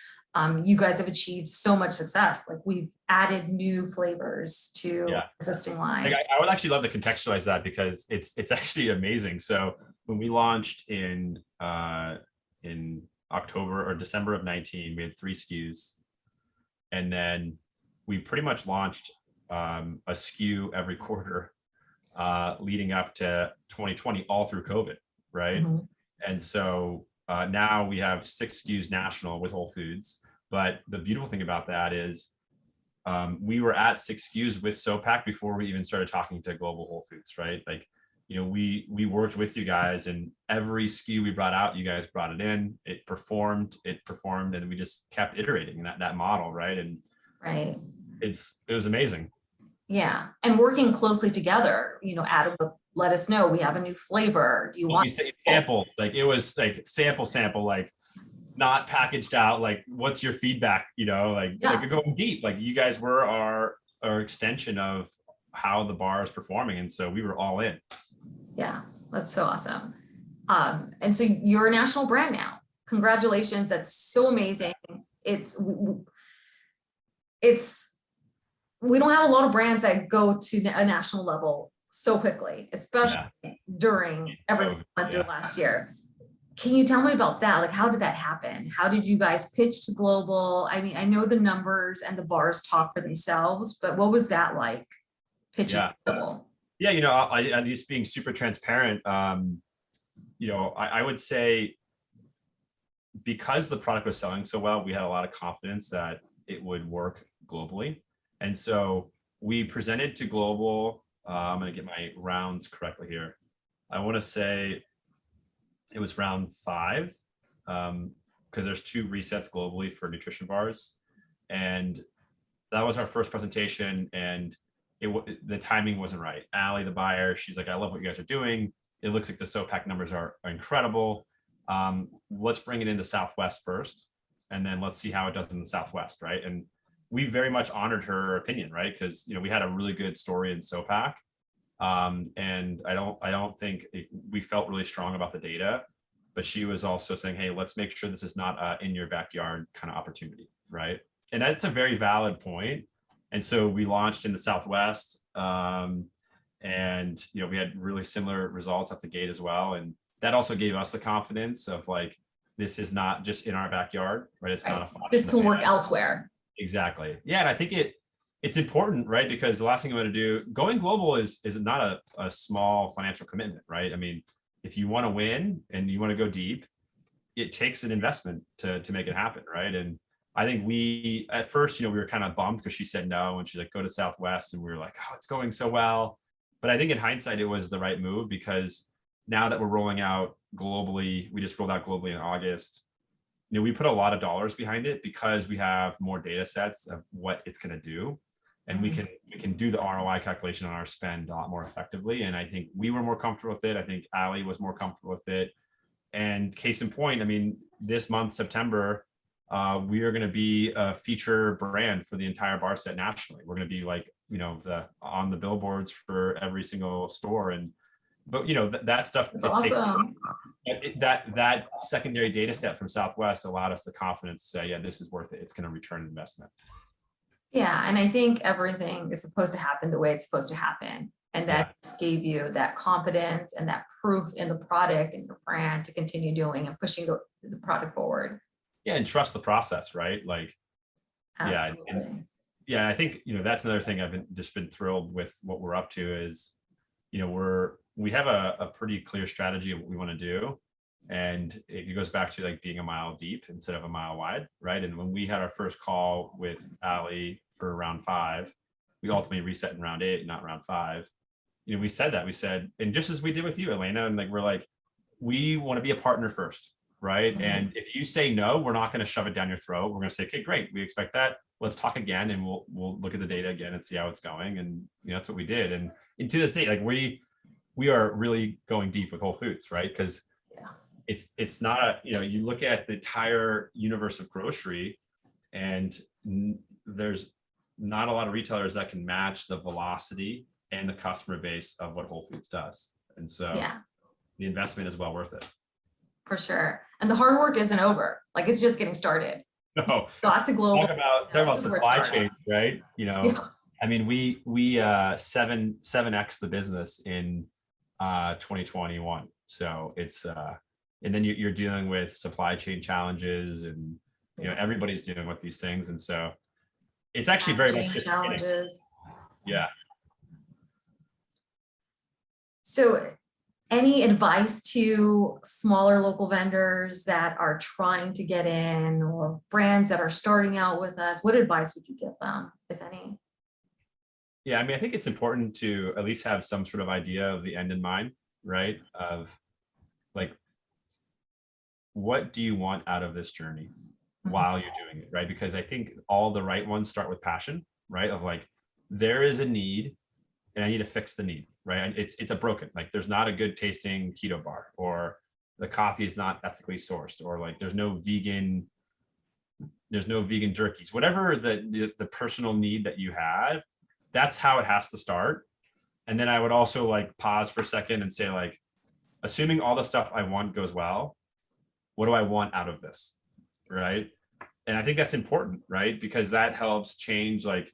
you guys have achieved so much success. Like we've added new flavors to existing line. Like I would actually love to contextualize that, because it's actually amazing. So when we launched in October or December of 19, we had 3 SKUs, and then we pretty much launched a SKU every quarter leading up to 2020, all through COVID, right? And so now we have 6 SKUs national with Whole Foods. But the beautiful thing about that is we were at 6 SKUs with SOPAC before we even started talking to Global Whole Foods, right? Like, we worked with you guys, and every SKU we brought out, you guys brought it in, it performed, and we just kept iterating that model, right? And it was amazing. Yeah. And working closely together, Adam would let us know, we have a new flavor. Do you want sample? Like it was like sample, like not packaged out. Like, what's your feedback? Like going deep, like you guys were our extension of how the bar is performing. And so we were all in. Yeah, that's so awesome. And so you're a national brand now. Congratulations. That's so amazing. We don't have a lot of brands that go to a national level so quickly, especially during everything we went through last year. Can you tell me about that? Like, how did that happen? How did you guys pitch to global? I mean, I know the numbers and the bars talk for themselves, but what was that like pitching to global? Yeah, I just being super transparent. I would say because the product was selling so well, we had a lot of confidence that it would work globally. And so we presented to global. I'm going to get my rounds correctly here. I want to say it was round 5, because there's 2 resets globally for nutrition bars. And that was our first presentation, and the timing wasn't right. Allie, the buyer, she's like, I love what you guys are doing. It looks like the SOPAC numbers are incredible. let's bring it in the Southwest first, and then let's see how it does in the Southwest, right? And we very much honored her opinion, right? Because we had a really good story in SOPAC, and I don't think we felt really strong about the data, but she was also saying, hey, let's make sure this is not a in your backyard kind of opportunity, right? And that's a very valid point. And so we launched in the Southwest, and we had really similar results at the gate as well, and that also gave us the confidence of like, this is not just in our backyard, right? It's not a flash This in the can work pan. elsewhere. Exactly. Yeah, and I think it's important, right? Because the last thing I'm going to do, going global is not a small financial commitment, right? I mean, if you want to win and you want to go deep, it takes an investment to make it happen, right? And I think we, at first, we were kind of bummed because she said no, and she's like, go to Southwest, and we were like, oh, it's going so well. But I think in hindsight, it was the right move, because now that we're rolling out globally, we just rolled out globally in August. We put a lot of dollars behind it because we have more data sets of what it's going to do, and we can do the ROI calculation on our spend a lot more effectively. And I think we were more comfortable with it. I think Ali was more comfortable with it. And case in point, I mean, this month, September, we are going to be a feature brand for the entire bar set nationally. We're going to be like, on the billboards for every single store. But that stuff, That's awesome. that secondary data set from Southwest allowed us the confidence to say, yeah, this is worth it. It's going to return investment. Yeah, and I think everything is supposed to happen the way it's supposed to happen. And that gave you that confidence and that proof in the product and your brand to continue doing and pushing the product forward. Yeah, and trust the process, right? Like, Absolutely. I think that's another thing I've been thrilled with what we're up to is, we have a pretty clear strategy of what we want to do, and it goes back to like being a mile deep instead of a mile wide, right? And when we had our first call with Ali for round 5, we ultimately reset in round 8, not round 5. We said, and just as we did with you, Elena, and like we're like, we want to be a partner first, right? Mhm. And if you say no, we're not going to shove it down your throat. We're going to say, okay, great, we expect that. Let's talk again, and we'll look at the data again and see how it's going. And that's what we did. And to this day, like we are really going deep with Whole Foods, right? Because it's not you look at the entire universe of grocery, and there's not a lot of retailers that can match the velocity and the customer base of what Whole Foods does. And so the investment is well worth it. For sure. And the hard work isn't over. Like, it's just getting started. No, Got to global. talk about supply chain, right? I mean, we 7x the business in 2021. So it's and then you're dealing with supply chain challenges, and everybody's dealing with these things, and so it's actually very much just challenges. Yeah. So any advice to smaller local vendors that are trying to get in, or brands that are starting out with us? What advice would you give them, if any? Yeah, I mean, I think it's important to at least have some sort of idea of the end in mind, right? Of like, what do you want out of this journey while you're doing it, right? Because I think all the right ones start with passion, right? Of like, there is a need and I need to fix the need, right? It's a broken, like there's not a good tasting keto bar, or the coffee is not ethically sourced, or like there's no vegan jerkies, whatever the personal need that you have, that's how it has to start. And then I would also like pause for a second and say, like, assuming all the stuff I want goes well, what do I want out of this, right? And I think that's important, right? Because that helps change like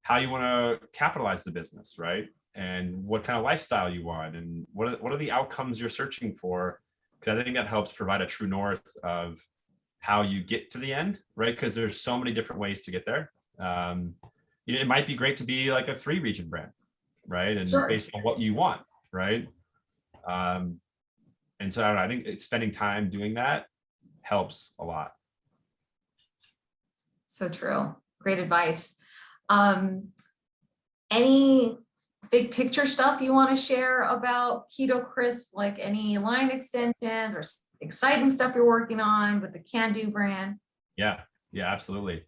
how you want to capitalize the business, right? And what kind of lifestyle you want, and what are the outcomes you're searching for? Because I think that helps provide a true north of how you get to the end, right? Because there's so many different ways to get there. It might be great to be like a 3-region brand, right? And based on what you want, right? And so I think it's spending time doing that helps a lot. So true. Great advice. Any big picture stuff you want to share about Keto Crisp, like any line extensions or exciting stuff you're working on with the Can Do brand? Yeah, absolutely.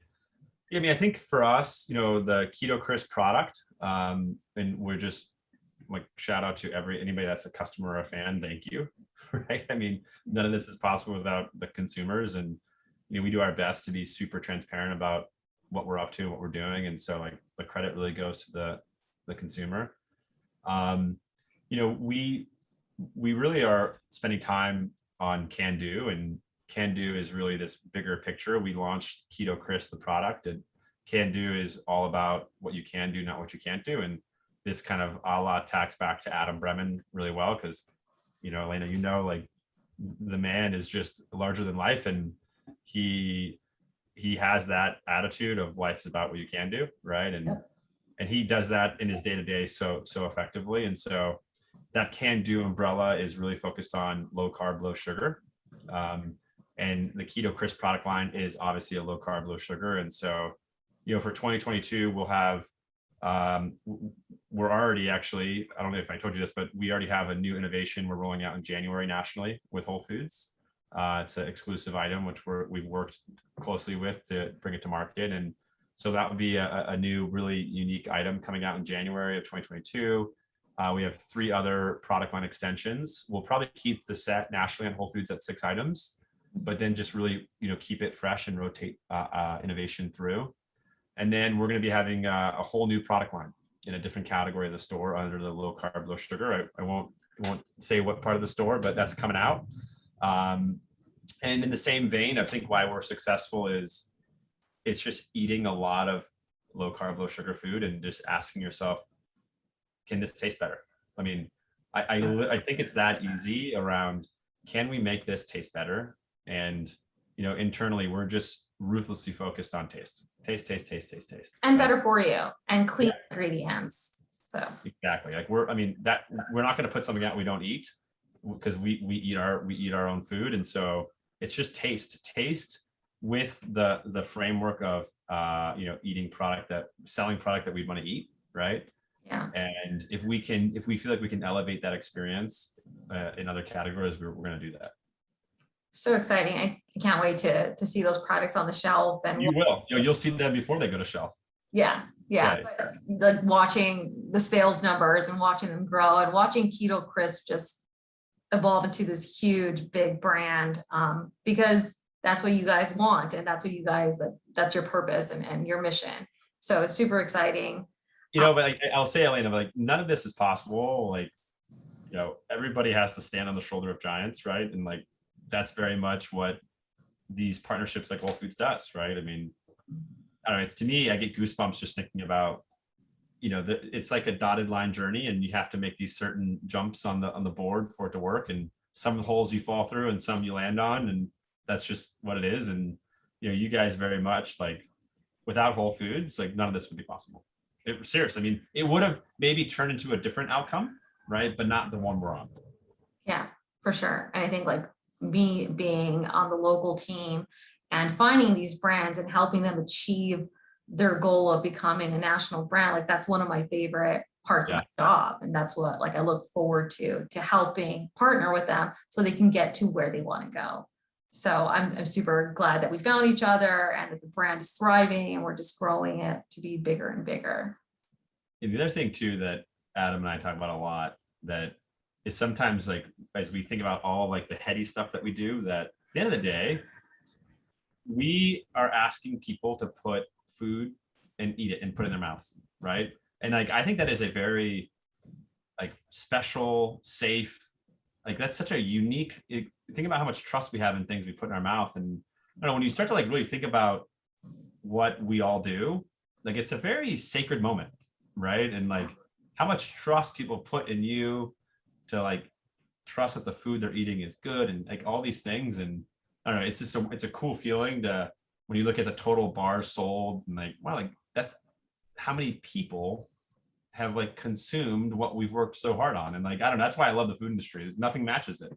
I mean, I think for us, the Keto Crisp product, and we're just like, shout out to anybody that's a customer or a fan. Thank you. right? I mean, none of this is possible without the consumers, and we do our best to be super transparent about what we're up to and what we're doing. And so like the credit really goes to the consumer. We really are spending time on Can Do, and Can Do is really this bigger picture. We launched Keto Crisp, the product, and Can Do is all about what you can do, not what you can't do. And this kind of a la tacks back to Adam Bremen really well, because, Elena, like the man is just larger than life, and he has that attitude of life is about what you can do, right? And Yep. and he does that in his day-to-day so effectively. And so that Can Do umbrella is really focused on low carb, low sugar. And the Keto Crisp product line is obviously a low carb, low sugar. And so, for 2022, we'll have, we're already actually, I don't know if I told you this, but we already have a new innovation we're rolling out in January nationally with Whole Foods. It's an exclusive item, which we've worked closely with to bring it to market. And so that would be a new, really unique item coming out in January of 2022. We have 3 other product line extensions. We'll probably keep the set nationally on Whole Foods at 6 items, but then just really, keep it fresh and rotate innovation through. And then we're going to be having a whole new product line in a different category of the store under the low carb, low sugar. I won't say what part of the store, but that's coming out. And in the same vein, I think why we're successful is it's just eating a lot of low carb, low sugar food and just asking yourself, can this taste better? I mean, I think it's that easy around, can we make this taste better? And, internally, we're just ruthlessly focused on taste. Taste. And better for you, and clean ingredients. So exactly. Like we're not going to put something out we don't eat, because we eat our own food. And so it's just taste with the framework of, selling product that we want to eat. Right. yeah. And if we feel like we can elevate that experience in other categories, we're going to do that. So exciting. I can't wait to see those products on the shelf. And You will. You'll see them before they go to shelf. yeah. Right. But, like watching the sales numbers and watching them grow and watching Keto Crisp just evolve into this huge, big brand, because that's what you guys want. And that's what you guys, that's your purpose and your mission. So it's super exciting. But I'll say, Elena, but none of this is possible. Everybody has to stand on the shoulder of giants, right? And that's very much what these partnerships like Whole Foods does, right? I mean, I don't know. It's, to me, I get goosebumps just thinking about, it's like a dotted line journey, and you have to make these certain jumps on the board for it to work. And some of the holes you fall through, and some you land on, and that's just what it is. And you guys very much without Whole Foods, none of this would be possible. Seriously, I mean, it would have maybe turned into a different outcome, right? But not the one we're on. Yeah, for sure. And I think me being on the local team and finding these brands and helping them achieve their goal of becoming a national brand, that's one of my favorite parts of my job. And that's what I look forward to helping partner with them so they can get to where they want to go. So I'm super glad that we found each other and that the brand is thriving and we're just growing it to be bigger and bigger. And the other thing too that Adam and I talk about a lot, that is sometimes as we think about all the heady stuff that we do, that at the end of the day, we are asking people to put food and eat it and put it in their mouths, right? And I think that is a very special, safe, that's such a unique, think about how much trust we have in things we put in our mouth. And I don't know, when you start to really think about what we all do, it's a very sacred moment, right? And how much trust people put in you to trust that the food they're eating is good, and all these things. And I don't know, it's just it's a cool feeling to, when you look at the total bars sold, and wow, that's how many people have consumed what we've worked so hard on. And I don't know, that's why I love the food industry. There's nothing matches it.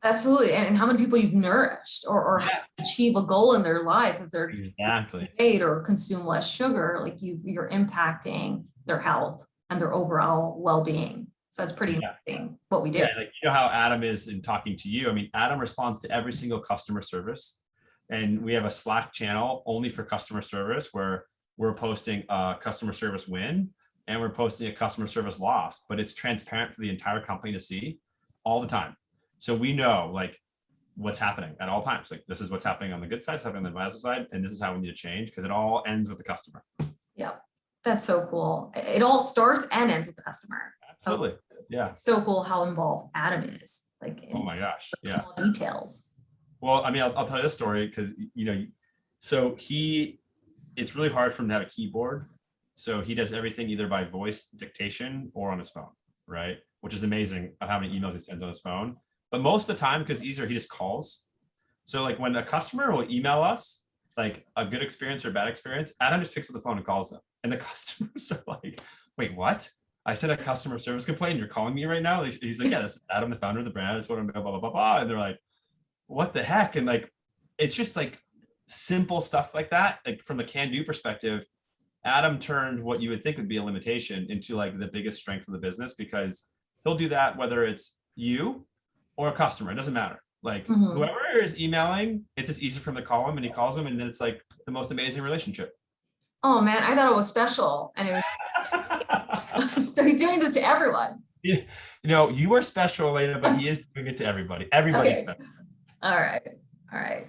Absolutely. And how many people you've nourished or achieve a goal in their life if they're exactly weight or consume less sugar, you're impacting their health and their overall well-being. So that's pretty amazing what we do. Yeah, how Adam is in talking to you. I mean, Adam responds to every single customer service, and we have a Slack channel only for customer service where we're posting a customer service win and we're posting a customer service loss, but it's transparent for the entire company to see all the time. So we know like what's happening at all times. Like this is what's happening on the good side, what's happening on the bad side, and this is how we need to change because it all ends with the customer. Yeah, that's so cool. It all starts and ends with the customer. Absolutely. Yeah. It's so cool how involved Adam is, like in Oh my gosh. the Yeah. small details. Well, I mean, I'll tell you this story because, so it's really hard for him to have a keyboard. So he does everything either by voice dictation or on his phone, right? Which is amazing of how many emails he sends on his phone. But most of the time, because easier, he just calls. So like when a customer will email us, like a good experience or bad experience, Adam just picks up the phone and calls them. And the customers are like, wait, what? I sent a customer service complaint. You're calling me right now? He's like, yeah, this is Adam, the founder of the brand. That's what I'm blah, blah, blah, blah. And they're like, what the heck? And like, it's just like simple stuff like that. Like from a can-do perspective, Adam turned what you would think would be a limitation into like the biggest strength of the business, because he'll do that whether it's you or a customer, it doesn't matter. Like whoever is emailing, it's just easy for him to call him, and he calls him, and then it's like the most amazing relationship. Oh man, I thought it was special. And it was so he's doing this to everyone. You are special, Elena, but he is doing it to everybody. Everybody's Okay. special. All right.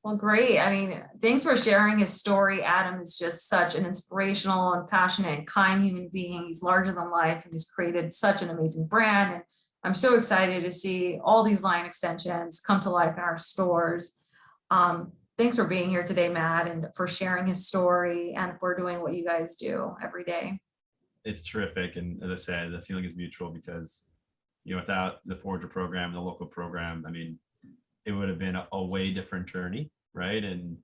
Well, great. I mean, thanks for sharing his story. Adam is just such an inspirational and passionate and kind human being. He's larger than life, and he's created such an amazing brand. And I'm so excited to see all these line extensions come to life in our stores. Thanks for being here today, Matt, and for sharing his story and for doing what you guys do every day. It's terrific. And as I said, the feeling is mutual because, without the Forger program, the local program, I mean, it would have been a way different journey, right? And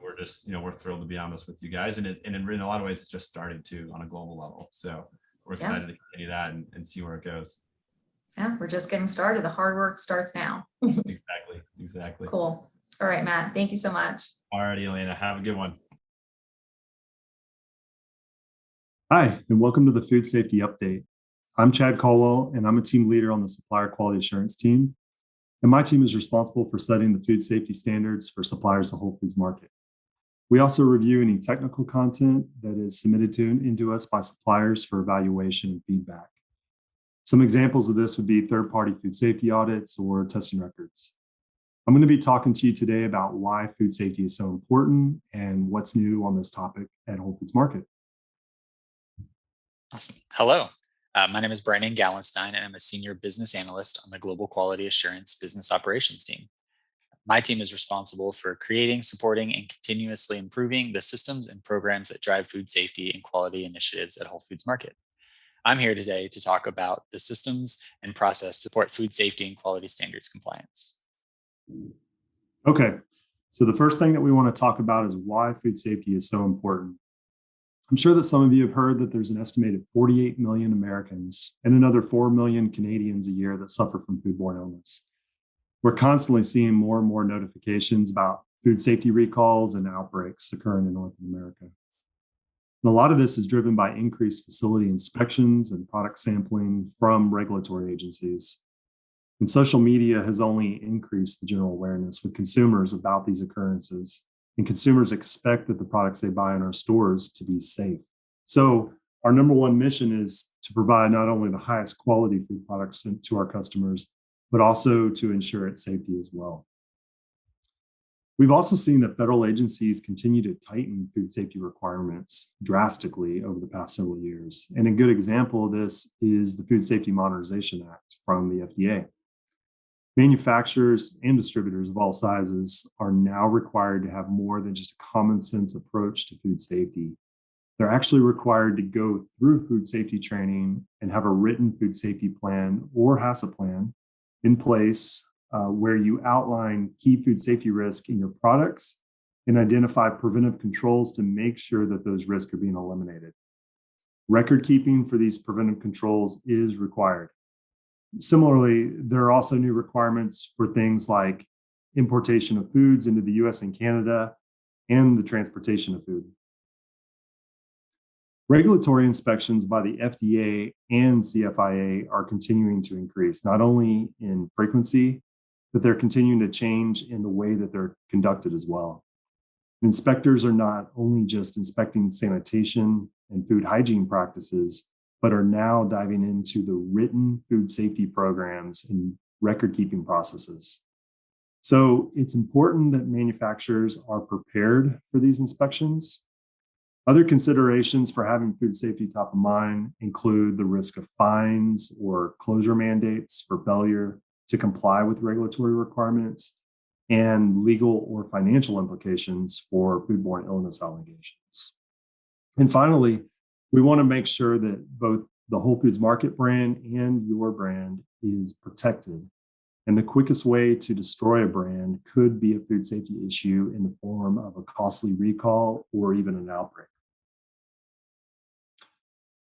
we're just, we're thrilled to be on this with you guys. And in a lot of ways, it's just starting to on a global level. So we're excited to continue that and see where it goes. Yeah, we're just getting started. The hard work starts now. Exactly. Cool. All right, Matt, thank you so much. All righty, Elena, have a good one. Hi, and welcome to the Food Safety Update. I'm Chad Caldwell, and I'm a team leader on the Supplier Quality Assurance team. And my team is responsible for setting the food safety standards for suppliers to Whole Foods Market. We also review any technical content that is submitted into us by suppliers for evaluation and feedback. Some examples of this would be third-party food safety audits or testing records. I'm going to be talking to you today about why food safety is so important and what's new on this topic at Whole Foods Market. Awesome. Hello. My name is Brandon Gallenstein, and I'm a senior business analyst on the Global Quality Assurance Business Operations team. My team is responsible for creating, supporting, and continuously improving the systems and programs that drive food safety and quality initiatives at Whole Foods Market. I'm here today to talk about the systems and process to support food safety and quality standards compliance. Okay, so the first thing that we want to talk about is why food safety is so important. I'm sure that some of you have heard that there's an estimated 48 million Americans and another 4 million Canadians a year that suffer from foodborne illness. We're constantly seeing more and more notifications about food safety recalls and outbreaks occurring in North America. And a lot of this is driven by increased facility inspections and product sampling from regulatory agencies. And social media has only increased the general awareness with consumers about these occurrences. And consumers expect that the products they buy in our stores to be safe. So our number one mission is to provide not only the highest quality food products to our customers, but also to ensure its safety as well. We've also seen that federal agencies continue to tighten food safety requirements drastically over the past several years. And a good example of this is the Food Safety Modernization Act from the FDA. Manufacturers and distributors of all sizes are now required to have more than just a common sense approach to food safety. They're actually required to go through food safety training and have a written food safety plan or HACCP plan in place where you outline key food safety risks in your products and identify preventive controls to make sure that those risks are being eliminated. Record keeping for these preventive controls is required. Similarly, there are also new requirements for things like importation of foods into the US and Canada and the transportation of food. Regulatory inspections by the FDA and CFIA are continuing to increase, not only in frequency, but they're continuing to change in the way that they're conducted as well. Inspectors are not only just inspecting sanitation and food hygiene practices, but are now diving into the written food safety programs and record-keeping processes. So it's important that manufacturers are prepared for these inspections. Other considerations for having food safety top of mind include the risk of fines or closure mandates for failure to comply with regulatory requirements and legal or financial implications for foodborne illness allegations. And finally, we want to make sure that both the Whole Foods Market brand and your brand is protected. And the quickest way to destroy a brand could be a food safety issue in the form of a costly recall or even an outbreak.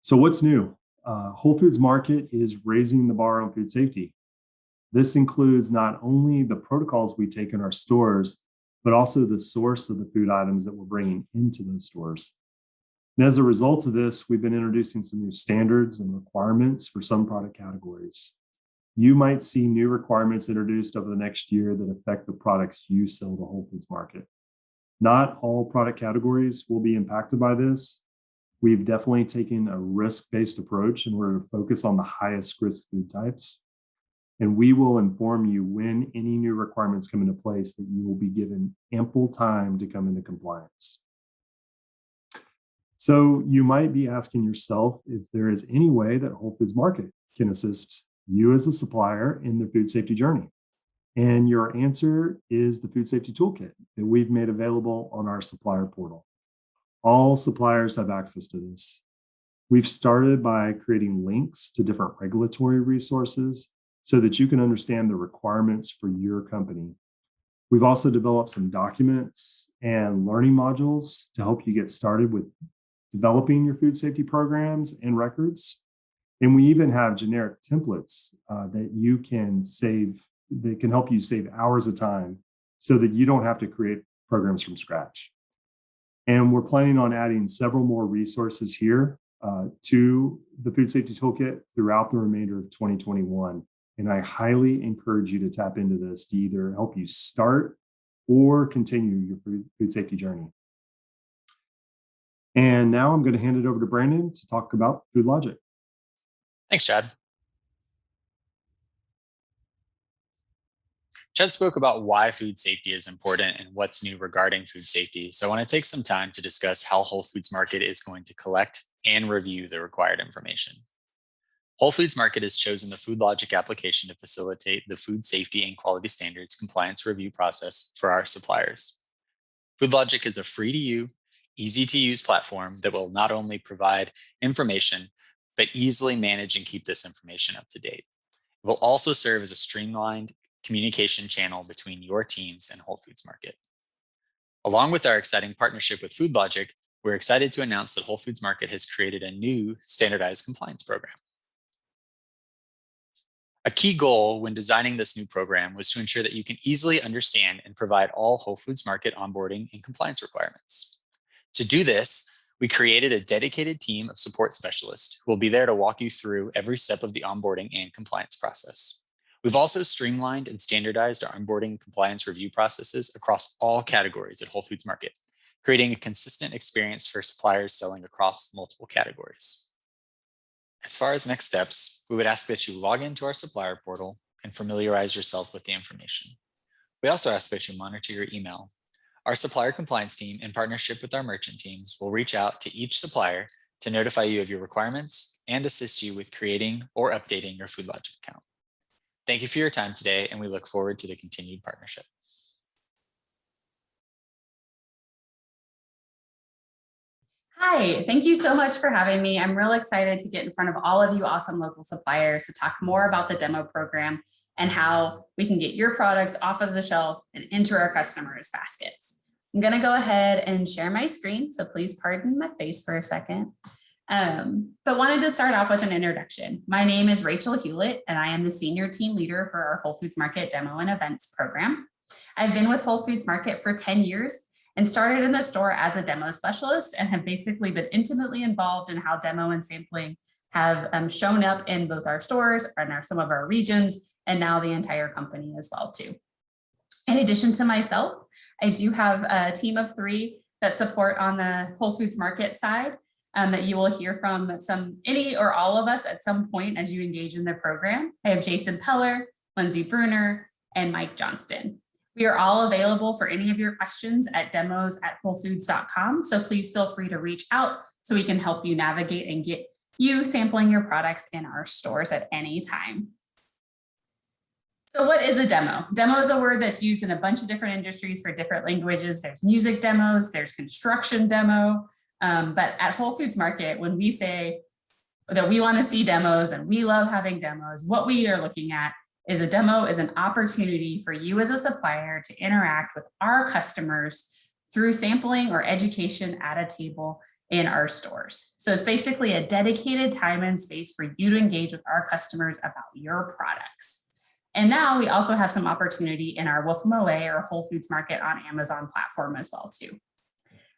So what's new? Whole Foods Market is raising the bar on food safety. This includes not only the protocols we take in our stores, but also the source of the food items that we're bringing into those stores. And as a result of this, we've been introducing some new standards and requirements for some product categories. You might see new requirements introduced over the next year that affect the products you sell to Whole Foods Market. Not all product categories will be impacted by this. We've definitely taken a risk-based approach in order to focus on the highest risk food types. And we will inform you when any new requirements come into place that you will be given ample time to come into compliance. So you might be asking yourself if there is any way that Whole Foods Market can assist you as a supplier in the food safety journey. And your answer is the Food Safety Toolkit that we've made available on our supplier portal. All suppliers have access to this. We've started by creating links to different regulatory resources so that you can understand the requirements for your company. We've also developed some documents and learning modules to help you get started with developing your food safety programs and records. And we even have generic templates that you can save, that can help you save hours of time so that you don't have to create programs from scratch. And we're planning on adding several more resources here to the Food Safety Toolkit throughout the remainder of 2021. And I highly encourage you to tap into this to either help you start or continue your food safety journey. And now I'm going to hand it over to Brandon to talk about Food Logic. Thanks, Chad. Chad spoke about why food safety is important and what's new regarding food safety. So I want to take some time to discuss how Whole Foods Market is going to collect and review the required information. Whole Foods Market has chosen the Food Logic application to facilitate the food safety and quality standards compliance review process for our suppliers. Food Logic is a free-to-use, easy-to-use platform that will not only provide information, but easily manage and keep this information up to date. It will also serve as a streamlined communication channel between your teams and Whole Foods Market. Along with our exciting partnership with Food Logic, we're excited to announce that Whole Foods Market has created a new standardized compliance program. A key goal when designing this new program was to ensure that you can easily understand and provide all Whole Foods Market onboarding and compliance requirements. To do this, we created a dedicated team of support specialists who will be there to walk you through every step of the onboarding and compliance process. We've also streamlined and standardized our onboarding and compliance review processes across all categories at Whole Foods Market, creating a consistent experience for suppliers selling across multiple categories. As far as next steps, we would ask that you log into our supplier portal and familiarize yourself with the information. We also ask that you monitor your email. Our supplier compliance team, in partnership with our merchant teams, will reach out to each supplier to notify you of your requirements and assist you with creating or updating your Food Logic account. Thank you for your time today, and we look forward to the continued partnership. Hi, thank you so much for having me. I'm real excited to get in front of all of you awesome local suppliers to talk more about the demo program and how we can get your products off of the shelf and into our customers' baskets. I'm going to go ahead and share my screen, so please pardon my face for a second. But wanted to start off with an introduction. My name is Rachel Hewlett, and I am the senior team leader for our Whole Foods Market Demo and Events program. I've been with Whole Foods Market for 10 years and started in the store as a demo specialist and have basically been intimately involved in how demo and sampling have shown up in both our stores and some of our regions, and now the entire company as well too. In addition to myself, I do have a team of 3 that support on the Whole Foods Market side. that you will hear from any or all of us at some point as you engage in the program. I have Jason Peller, Lindsay Bruner, and Mike Johnston. We are all available for any of your questions at demos@wholefoods.com. So please feel free to reach out so we can help you navigate and get you sampling your products in our stores at any time. So what is a demo? Demo is a word that's used in a bunch of different industries for different languages. There's music demos, there's construction demo, but at Whole Foods Market, when we say that we want to see demos and we love having demos, what we are looking at is a demo is an opportunity for you as a supplier to interact with our customers through sampling or education at a table in our stores. So it's basically a dedicated time and space for you to engage with our customers about your products. And now we also have some opportunity in our Wolf Moe or Whole Foods Market on Amazon platform as well too.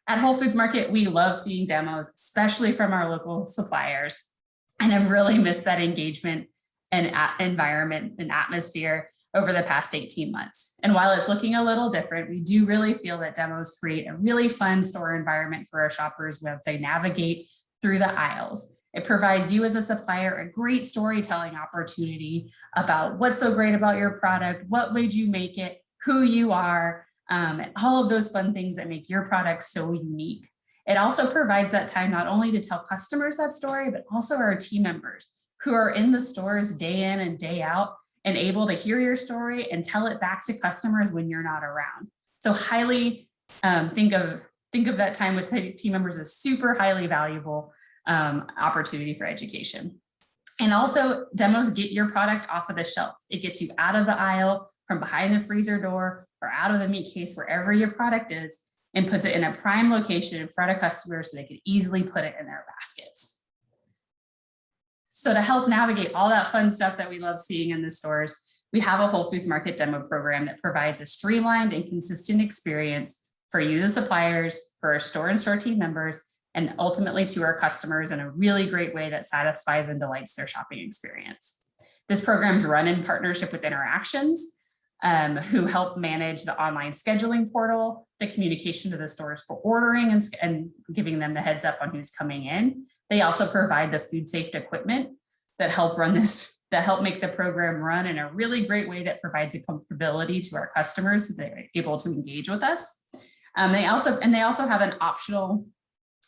At Whole Foods Market, we love seeing demos, especially from our local suppliers, and have really missed that engagement and environment and atmosphere over the past 18 months. And while it's looking a little different, we do really feel that demos create a really fun store environment for our shoppers as they navigate through the aisles. It provides you as a supplier a great storytelling opportunity about what's so great about your product, what made you make it, who you are, and all of those fun things that make your product so unique. It also provides that time not only to tell customers that story, but also our team members who are in the stores day in and day out and able to hear your story and tell it back to customers when you're not around. So highly think of that time with team members as super highly valuable opportunity for education. And also demos get your product off of the shelf. It gets you out of the aisle, from behind the freezer door, or out of the meat case, wherever your product is, and puts it in a prime location in front of customers so they can easily put it in their baskets. So to help navigate all that fun stuff that we love seeing in the stores, we have a Whole Foods Market demo program that provides a streamlined and consistent experience for you, the suppliers, for our store and store team members, and ultimately to our customers in a really great way that satisfies and delights their shopping experience. This program is run in partnership with Interactions, who help manage the online scheduling portal, the communication to the stores for ordering and giving them the heads up on who's coming in. They also provide the food safety equipment that help make the program run in a really great way that provides a comfortability to our customers so they're able to engage with us. They also have an optional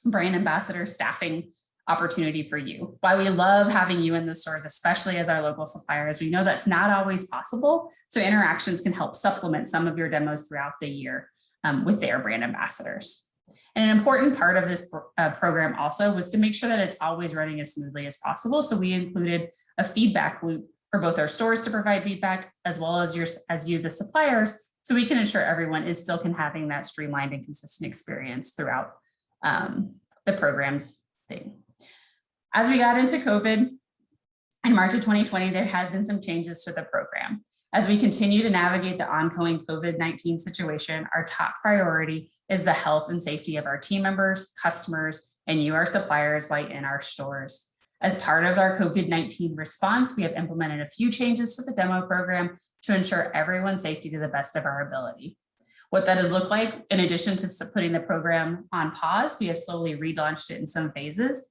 brand ambassador staffing opportunity for you. Why we love having you in the stores, especially as our local suppliers, we know that's not always possible. So Interactions can help supplement some of your demos throughout the year with their brand ambassadors. And an important part of this program also was to make sure that it's always running as smoothly as possible. So we included a feedback loop for both our stores to provide feedback as well as you, the suppliers, so we can ensure everyone is still having that streamlined and consistent experience throughout the program's thing. As we got into COVID in March of 2020, there had been some changes to the program. As we continue to navigate the ongoing COVID-19 situation, our top priority is the health and safety of our team members, customers, and you, our suppliers, while in our stores. As part of our COVID-19 response, we have implemented a few changes to the demo program to ensure everyone's safety to the best of our ability. What that does look like, in addition to putting the program on pause, we have slowly relaunched it in some phases,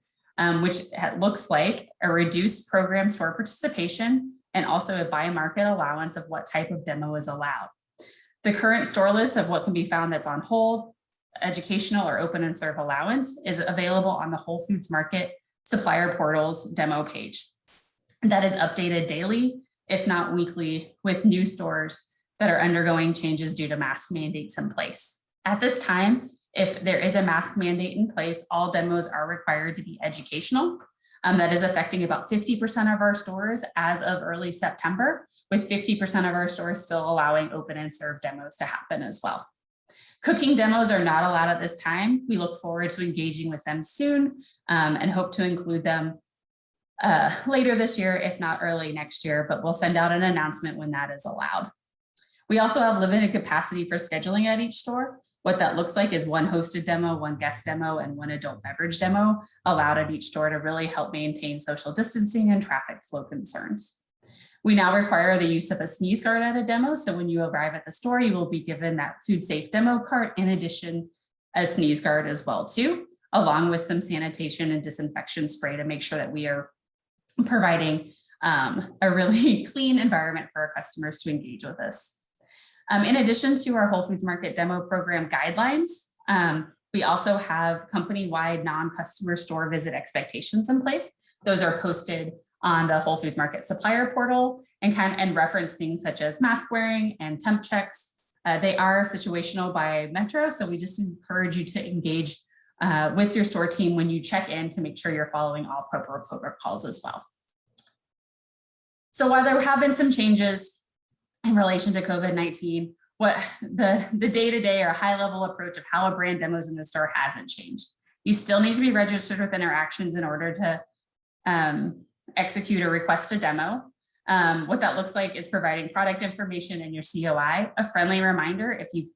which looks like a reduced program store participation and also a by market allowance of what type of demo is allowed. The current store list of what can be found that's on hold, educational or open and serve allowance is available on the Whole Foods Market Supplier Portal's demo page. That is updated daily, if not weekly, with new stores that are undergoing changes due to mask mandates in place. At this time, if there is a mask mandate in place, all demos are required to be educational. That is affecting about 50% of our stores as of early September, with 50% of our stores still allowing open and serve demos to happen as well. Cooking demos are not allowed at this time. We look forward to engaging with them soon and hope to include them later this year, if not early next year, but we'll send out an announcement when that is allowed. We also have limited capacity for scheduling at each store. What that looks like is one hosted demo, one guest demo, and one adult beverage demo allowed at each store to really help maintain social distancing and traffic flow concerns. We now require the use of a sneeze guard at a demo. So when you arrive at the store, you will be given that food safe demo cart in addition a sneeze guard as well too. along with some sanitation and disinfection spray to make sure that we are providing a really clean environment for our customers to engage with us. In addition to our Whole Foods Market demo program guidelines, we also have company-wide non-customer store visit expectations in place. Those are posted on the Whole Foods Market supplier portal and reference things such as mask wearing and temp checks. They are situational by metro, so we just encourage you to engage with your store team when you check in to make sure you're following all proper protocols as well. So while there have been some changes in relation to COVID-19, what the day-to-day or high-level approach of how a brand demos in the store hasn't changed. You still need to be registered with Interactions in order to execute or request a demo. What that looks like is providing product information in your COI. A friendly reminder, if you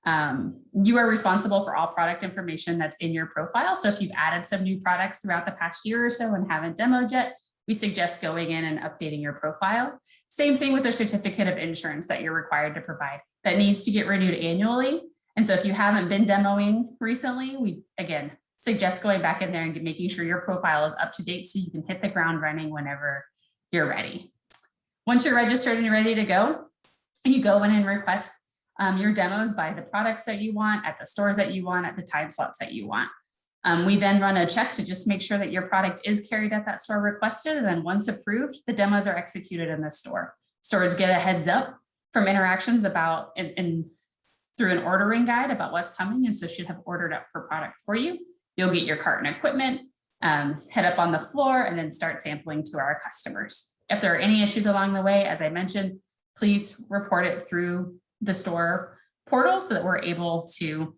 are responsible for all product information that's in your profile. So if you've added some new products throughout the past year or so and haven't demoed yet, we suggest going in and updating your profile. Same thing with the certificate of insurance that you're required to provide. That needs to get renewed annually. And so if you haven't been demoing recently, we again suggest going back in there and making sure your profile is up to date so you can hit the ground running whenever you're ready. Once you're registered and you're ready to go, you go in and request your demos by the products that you want, at the stores that you want, at the time slots that you want. We then run a check to just make sure that your product is carried at that store requested. And then once approved, the demos are executed in the store. Stores get a heads up from Interactions about through an ordering guide about what's coming. And so should have ordered up for product for you. You'll get your cart and equipment, head up on the floor, and then start sampling to our customers. If there are any issues along the way, as I mentioned, please report it through the store portal so that we're able to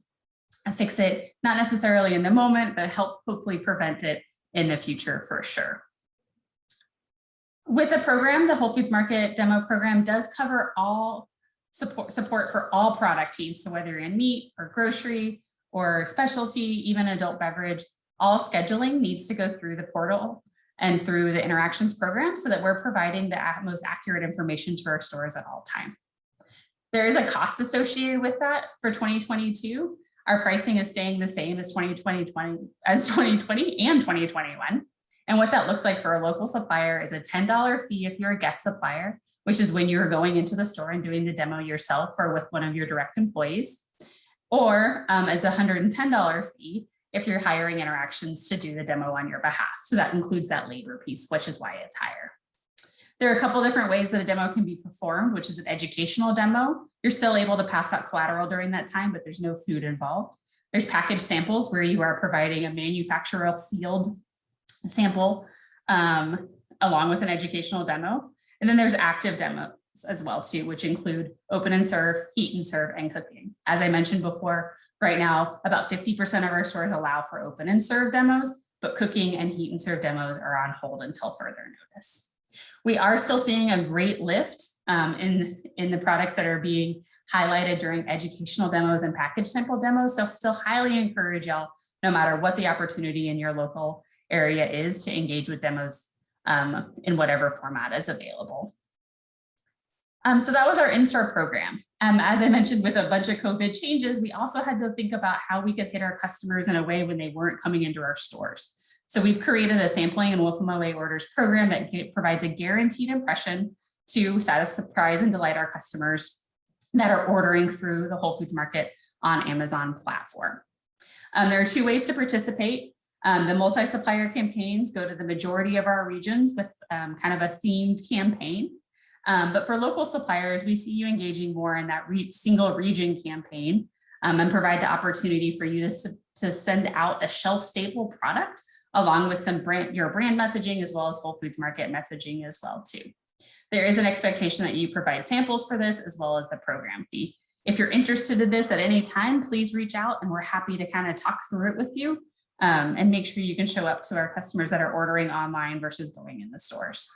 fix it, not necessarily in the moment, but help hopefully prevent it in the future for sure. With the program, the Whole Foods Market demo program does cover all support for all product teams. So whether you're in meat or grocery or specialty, even adult beverage, all scheduling needs to go through the portal and through the Interactions program so that we're providing the most accurate information to our stores at all time. There is a cost associated with that for 2022. Our pricing is staying the same as 2020 and 2021. And what that looks like for a local supplier is a $10 fee if you're a guest supplier, which is when you're going into the store and doing the demo yourself or with one of your direct employees, or as a $110 fee if you're hiring Interactions to do the demo on your behalf. So that includes that labor piece, which is why it's higher. There are a couple different ways that a demo can be performed, which is an educational demo. You're still able to pass out collateral during that time, but there's no food involved. There's packaged samples where you are providing a manufacturer sealed sample along with an educational demo. And then there's active demos as well too, which include open and serve, heat and serve, and cooking. As I mentioned before, right now, about 50% of our stores allow for open and serve demos, but cooking and heat and serve demos are on hold until further notice. We are still seeing a great lift in the products that are being highlighted during educational demos and package sample demos. So still highly encourage y'all, no matter what the opportunity in your local area is, to engage with demos in whatever format is available. So that was our in-store program. As I mentioned, with a bunch of COVID changes, we also had to think about how we could hit our customers in a way when they weren't coming into our stores. So we've created a sampling and WFMOA orders program that provides a guaranteed impression to satisfy, surprise, and delight our customers that are ordering through the Whole Foods Market on Amazon platform. There are two ways to participate. The multi-supplier campaigns go to the majority of our regions with kind of a themed campaign. But for local suppliers, we see you engaging more in that single region campaign and provide the opportunity for you to send out a shelf staple product along with some your brand messaging, as well as Whole Foods Market messaging as well too. There is an expectation that you provide samples for this as well as the program fee. If you're interested in this at any time, please reach out and we're happy to kind of talk through it with you and make sure you can show up to our customers that are ordering online versus going in the stores.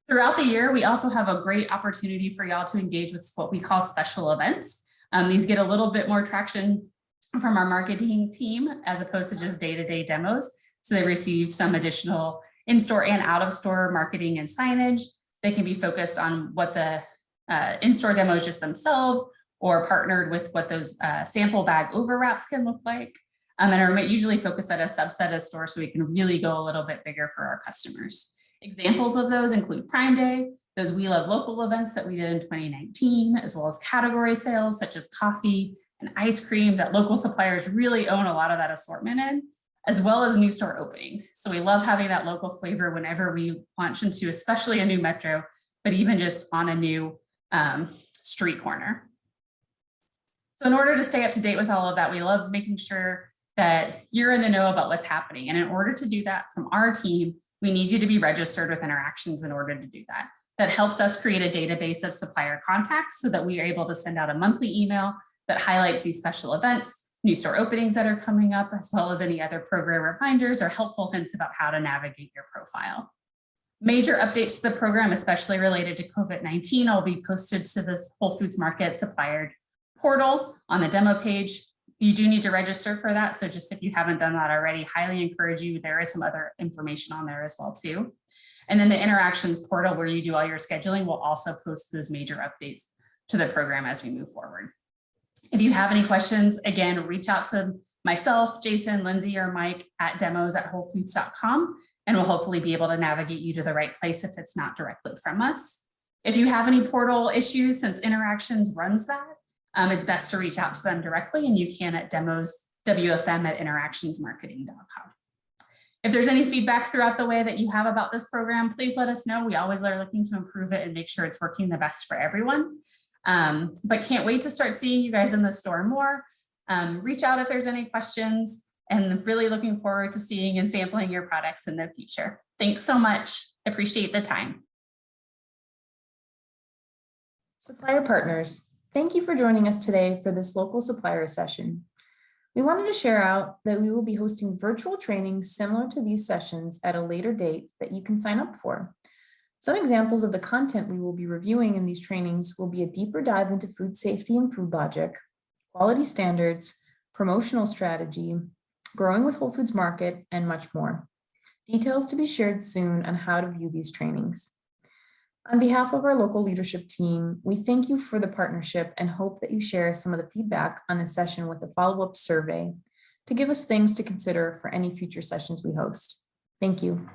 Throughout the year, we also have a great opportunity for y'all to engage with what we call special events. These get a little bit more traction from our marketing team as opposed to just day-to-day demos. So they receive some additional in-store and out-of-store marketing and signage. They can be focused on what the in-store demos just themselves or partnered with what those sample bag overwraps can look like. And are usually focused at a subset of stores so we can really go a little bit bigger for our customers. Examples of those include Prime Day, those We Love Local events that we did in 2019, as well as category sales such as coffee and ice cream that local suppliers really own a lot of that assortment in, as well as new store openings. So we love having that local flavor whenever we launch into especially a new metro, but even just on a new street corner. So in order to stay up to date with all of that, we love making sure that you're in the know about what's happening. And in order to do that from our team, we need you to be registered with Interactions in order to do that. That helps us create a database of supplier contacts so that we are able to send out a monthly email that highlights these special events, new store openings that are coming up, as well as any other program reminders or helpful hints about how to navigate your profile. Major updates to the program, especially related to COVID-19, will be posted to this Whole Foods Market supplier portal on the demo page. You do need to register for that. So just if you haven't done that already, highly encourage you. There is some other information on there as well too. And then the Interactions portal where you do all your scheduling will also post those major updates to the program as we move forward. If you have any questions, again, reach out to myself, Jason, Lindsay, or Mike at demos@wholefoods.com, and we'll hopefully be able to navigate you to the right place if it's not directly from us. If you have any portal issues, since Interactions runs that, it's best to reach out to them directly, and you can at demoswfm@interactionsmarketing.com. If there's any feedback throughout the way that you have about this program, please let us know. We always are looking to improve it and make sure it's working the best for everyone. But can't wait to start seeing you guys in the store more. Reach out if there's any questions, and really looking forward to seeing and sampling your products in the future. Thanks so much. Appreciate the time. Supplier partners, thank you for joining us today for this local supplier session. We wanted to share out that we will be hosting virtual trainings similar to these sessions at a later date that you can sign up for. Some examples of the content we will be reviewing in these trainings will be a deeper dive into food safety and food logic, quality standards, promotional strategy, growing with Whole Foods Market, and much more. Details to be shared soon on how to view these trainings. On behalf of our local leadership team, we thank you for the partnership and hope that you share some of the feedback on this session with a follow-up survey to give us things to consider for any future sessions we host. Thank you.